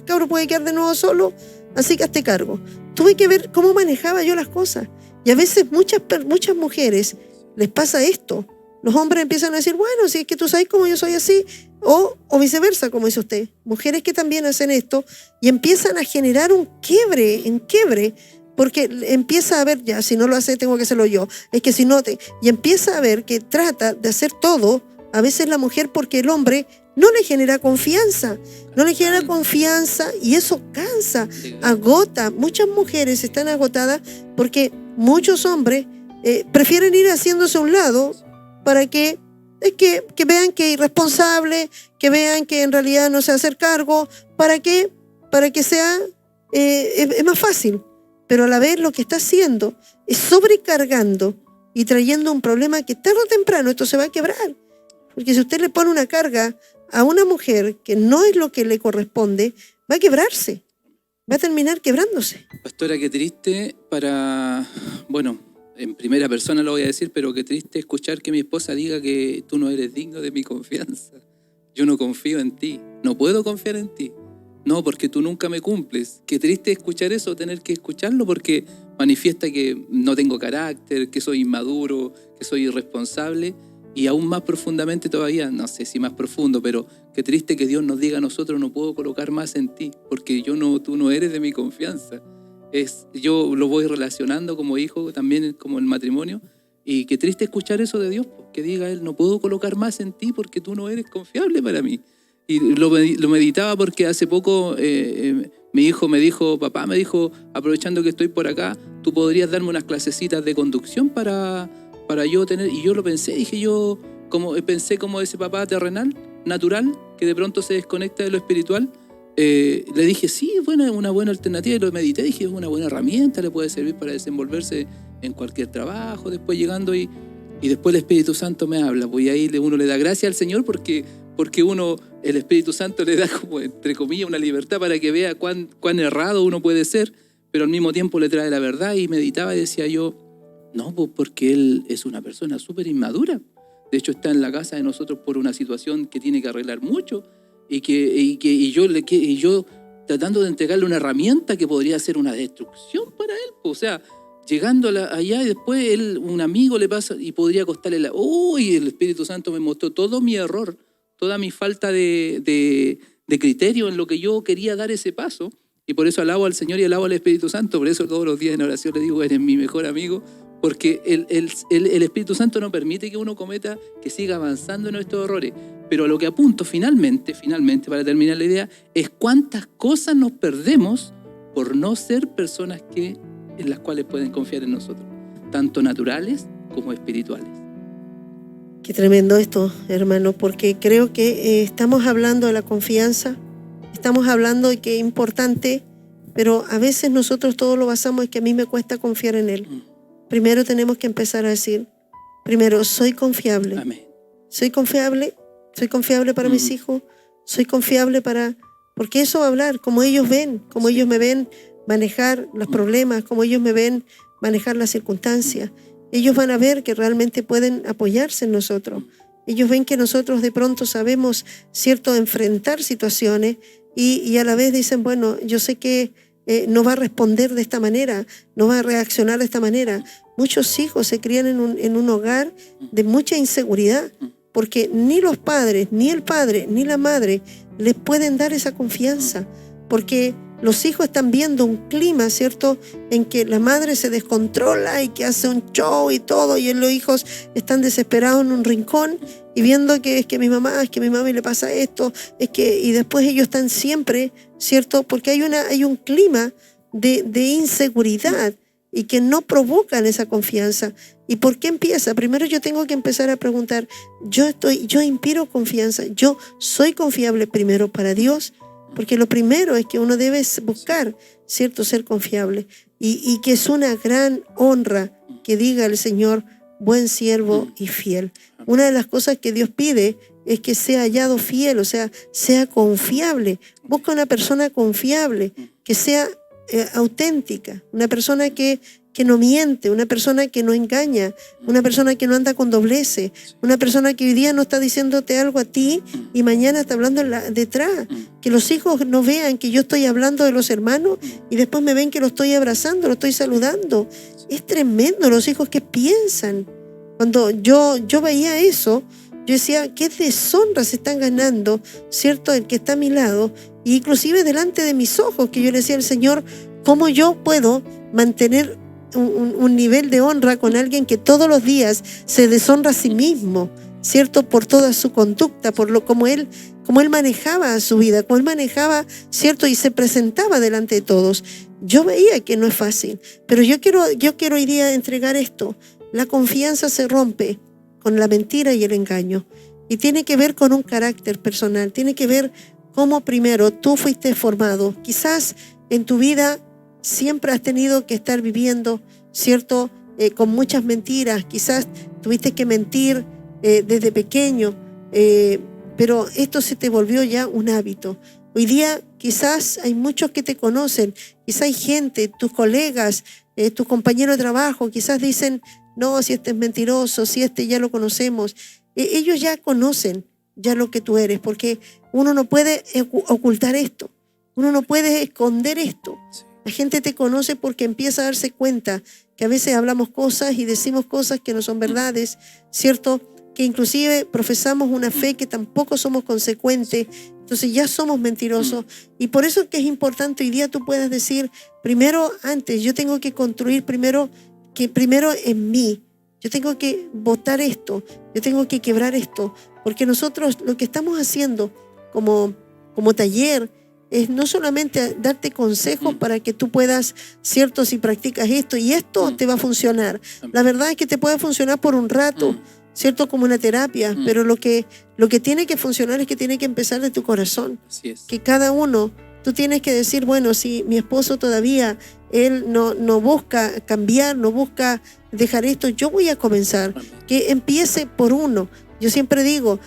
cabro puede quedar de nuevo solo, así que hazte cargo. Tuve que ver cómo manejaba yo las cosas. Y a veces muchas mujeres les pasa esto. Los hombres empiezan a decir, bueno, si es que tú sabes cómo yo soy así, o viceversa, como dice usted. Mujeres que también hacen esto y empiezan a generar un quiebre, porque empieza a ver, ya, si no lo hace, tengo que hacerlo yo. Es que si no y empieza a ver que trata de hacer todo, a veces la mujer, porque el hombre no le genera confianza. Y eso cansa, agota. Muchas mujeres están agotadas porque muchos hombres prefieren ir haciéndose a un lado para que vean que es irresponsable, que vean que en realidad no se hace cargo, para que sea es más fácil. Pero a la vez lo que está haciendo es sobrecargando y trayendo un problema que tarde o temprano esto se va a quebrar. Porque si usted le pone una carga a una mujer que no es lo que le corresponde, va a quebrarse, va a terminar quebrándose.
Pastora, qué triste en primera persona lo voy a decir, pero qué triste escuchar que mi esposa diga que tú no eres digno de mi confianza. Yo no confío en ti, no puedo confiar en ti. No, porque tú nunca me cumples. Qué triste escuchar eso, tener que escucharlo, porque manifiesta que no tengo carácter, que soy inmaduro, que soy irresponsable. Y aún más profundamente todavía, no sé si más profundo, pero qué triste que Dios nos diga a nosotros, no puedo colocar más en ti, porque tú no eres de mi confianza. Yo lo voy relacionando como hijo, también como el matrimonio, y qué triste escuchar eso de Dios, que diga Él, no puedo colocar más en ti porque tú no eres confiable para mí. Y lo meditaba porque hace poco mi hijo me dijo, papá me dijo, aprovechando que estoy por acá, tú podrías darme unas clasecitas de conducción para yo tener, y yo lo pensé, pensé como ese papá terrenal, natural, que de pronto se desconecta de lo espiritual. Le dije, sí, es una buena alternativa, y lo medité, dije, es una buena herramienta, le puede servir para desenvolverse en cualquier trabajo, después llegando y después el Espíritu Santo me habla, pues y ahí uno le da gracias al Señor porque el Espíritu Santo le da como, entre comillas, una libertad para que vea cuán errado uno puede ser, pero al mismo tiempo le trae la verdad. Y meditaba y decía yo, no, pues porque él es una persona súper inmadura. De hecho, está en la casa de nosotros por una situación que tiene que arreglar mucho y yo tratando de entregarle una herramienta que podría ser una destrucción para él. O sea, llegando allá y después un amigo le pasa y podría costarle y el Espíritu Santo me mostró todo mi error, toda mi falta de criterio en lo que yo quería dar ese paso. Y por eso alabo al Señor y alabo al Espíritu Santo. Por eso todos los días en oración le digo, eres mi mejor amigo, porque el Espíritu Santo no permite que uno que siga avanzando en nuestros errores. Pero a lo que apunto finalmente, para terminar la idea, es cuántas cosas nos perdemos por no ser personas en las cuales pueden confiar en nosotros, tanto naturales como espirituales.
Qué tremendo esto, hermano, porque creo que estamos hablando de la confianza, estamos hablando de que es importante, pero a veces nosotros todo lo basamos en que a mí me cuesta confiar en Él. Primero tenemos que empezar a decir, soy confiable.
Amén.
Soy confiable para mis hijos, soy confiable porque eso va a hablar, como ellos me ven manejar los problemas, como ellos me ven manejar las circunstancias. Ellos van a ver que realmente pueden apoyarse en nosotros. Ellos ven que nosotros de pronto sabemos, enfrentar situaciones y a la vez dicen, bueno, yo sé que no va a responder de esta manera, no va a reaccionar de esta manera. Muchos hijos se crían en un hogar de mucha inseguridad, porque ni los padres, ni el padre, ni la madre les pueden dar esa confianza, porque los hijos están viendo un clima, ¿cierto?, en que la madre se descontrola y que hace un show y todo, y los hijos están desesperados en un rincón y viendo que es que mi mamá, es que a mi mami le pasa esto, y después ellos están siempre, ¿cierto?, porque hay un clima de inseguridad y que no provocan esa confianza. ¿Y por qué empieza? Primero yo tengo que empezar a preguntar, yo inspiro confianza, yo soy confiable primero para Dios, porque lo primero es que uno debe buscar, ¿cierto?, ser confiable, y que es una gran honra que diga el Señor, buen siervo y fiel. Una de las cosas que Dios pide es que sea hallado fiel, o sea, sea confiable. Busca una persona confiable, que sea auténtica, una persona que no miente, una persona que no engaña, una persona que no anda con doblece, una persona que hoy día no está diciéndote algo a ti y mañana está hablando detrás. Que los hijos no vean que yo estoy hablando de los hermanos y después me ven que lo estoy abrazando, lo estoy saludando. Es tremendo los hijos que piensan. Cuando yo veía eso, yo decía, qué deshonra se están ganando, ¿cierto?, el que está a mi lado, e inclusive delante de mis ojos, que yo le decía al Señor, ¿cómo yo puedo mantener un nivel de honra con alguien que todos los días se deshonra a sí mismo, ¿cierto?, por toda su conducta, por como él manejaba su vida, como él manejaba, ¿cierto?, y se presentaba delante de todos. Yo veía que no es fácil, pero yo quiero hoy día entregar esto. La confianza se rompe con la mentira y el engaño, y tiene que ver con un carácter personal, tiene que ver cómo primero tú fuiste formado. Quizás en tu vida siempre has tenido que estar viviendo, ¿cierto?, con muchas mentiras. Quizás tuviste que mentir desde pequeño, pero esto se te volvió ya un hábito. Hoy día quizás hay muchos que te conocen, quizás hay gente, tus colegas, tus compañeros de trabajo, quizás dicen, no, si este es mentiroso, si este ya lo conocemos. Ellos ya conocen ya lo que tú eres, porque uno no puede ocultar esto, uno no puede esconder esto. La gente te conoce porque empieza a darse cuenta que a veces hablamos cosas y decimos cosas que no son verdades, ¿cierto?, que inclusive profesamos una fe que tampoco somos consecuentes, entonces ya somos mentirosos. Y por eso es que es importante hoy día tú puedas decir, primero, antes, yo tengo que construir primero en mí, yo tengo que botar esto, yo tengo que quebrar esto, porque nosotros lo que estamos haciendo como taller es no solamente darte consejos para que tú puedas, ¿cierto?, si practicas esto y esto te va a funcionar. La verdad es que te puede funcionar por un rato, ¿cierto?, como una terapia, pero lo que tiene que funcionar es que tiene que empezar de tu corazón.
Así es.
Que cada uno, tú tienes que decir, bueno, si mi esposo todavía, él no busca cambiar, no busca dejar esto, yo voy a comenzar. Que empiece por uno. Yo siempre digo,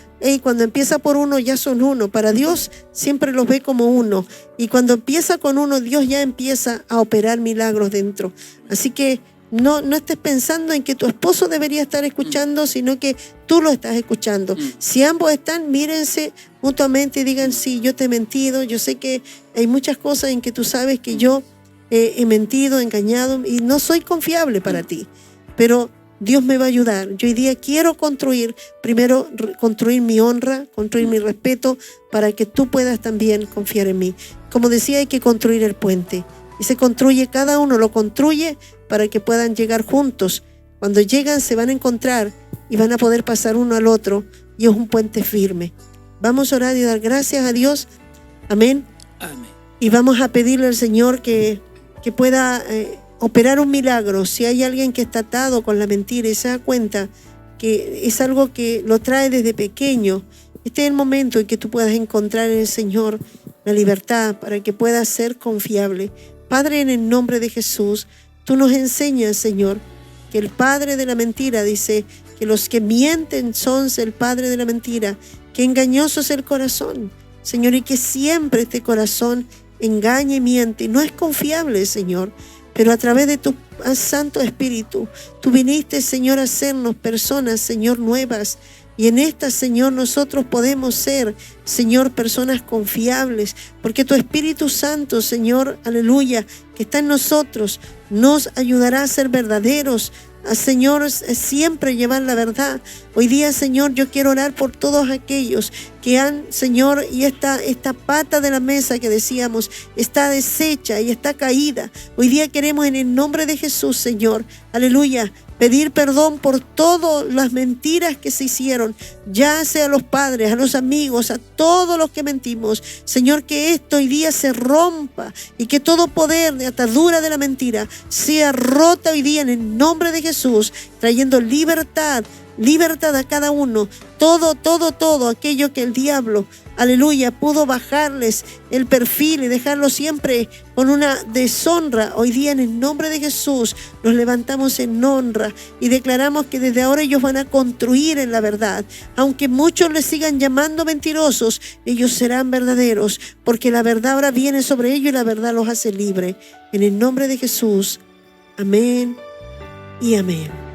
cuando empieza por uno ya son uno. Para Dios siempre los ve como uno. Y cuando empieza con uno, Dios ya empieza a operar milagros dentro. Así que no estés pensando en que tu esposo debería estar escuchando, sino que tú lo estás escuchando. Si ambos están, mírense mutuamente y digan, sí, yo te he mentido, yo sé que hay muchas cosas en que tú sabes que yo he mentido, engañado y no soy confiable para ti, pero Dios me va a ayudar. Yo hoy día quiero construir mi honra, construir mi respeto para que tú puedas también confiar en mí. Como decía, hay que construir el puente y se construye, cada uno lo construye para que puedan llegar juntos. Cuando llegan se van a encontrar y van a poder pasar uno al otro y es un puente firme. Vamos a orar y dar gracias a Dios. Amén.
Amén.
Y vamos a pedirle al Señor que pueda operar un milagro. Si hay alguien que está atado con la mentira y se da cuenta que es algo que lo trae desde pequeño, este es el momento en que tú puedas encontrar en el Señor la libertad para que puedas ser confiable. Padre, en el nombre de Jesús, tú nos enseñas, Señor, que el padre de la mentira dice que los que mienten son el padre de la mentira, que engañoso es el corazón, Señor, y que siempre este corazón engaña y miente y no es confiable, Señor. Pero a través de tu Santo Espíritu, tú viniste, Señor, a hacernos personas, Señor, nuevas. Y en esta, Señor, nosotros podemos ser, Señor, personas confiables, porque tu Espíritu Santo, Señor, aleluya, que está en nosotros, nos ayudará a ser verdaderos, Señor, siempre llevar la verdad. Hoy día, Señor, yo quiero orar por todos aquellos que han, Señor, y esta pata de la mesa que decíamos está deshecha y está caída. Hoy día queremos en el nombre de Jesús, Señor, aleluya, pedir perdón por todas las mentiras que se hicieron, ya sea a los padres, a los amigos, a todos los que mentimos. Señor, que esto hoy día se rompa y que todo poder de atadura de la mentira sea rota hoy día en el nombre de Jesús, trayendo libertad a cada uno. Todo aquello que el diablo, aleluya, pudo bajarles el perfil y dejarlo siempre con una deshonra. Hoy día en el nombre de Jesús los levantamos en honra y declaramos que desde ahora ellos van a construir en la verdad. Aunque muchos les sigan llamando mentirosos, ellos serán verdaderos, porque la verdad ahora viene sobre ellos y la verdad los hace libres. En el nombre de Jesús, amén y amén.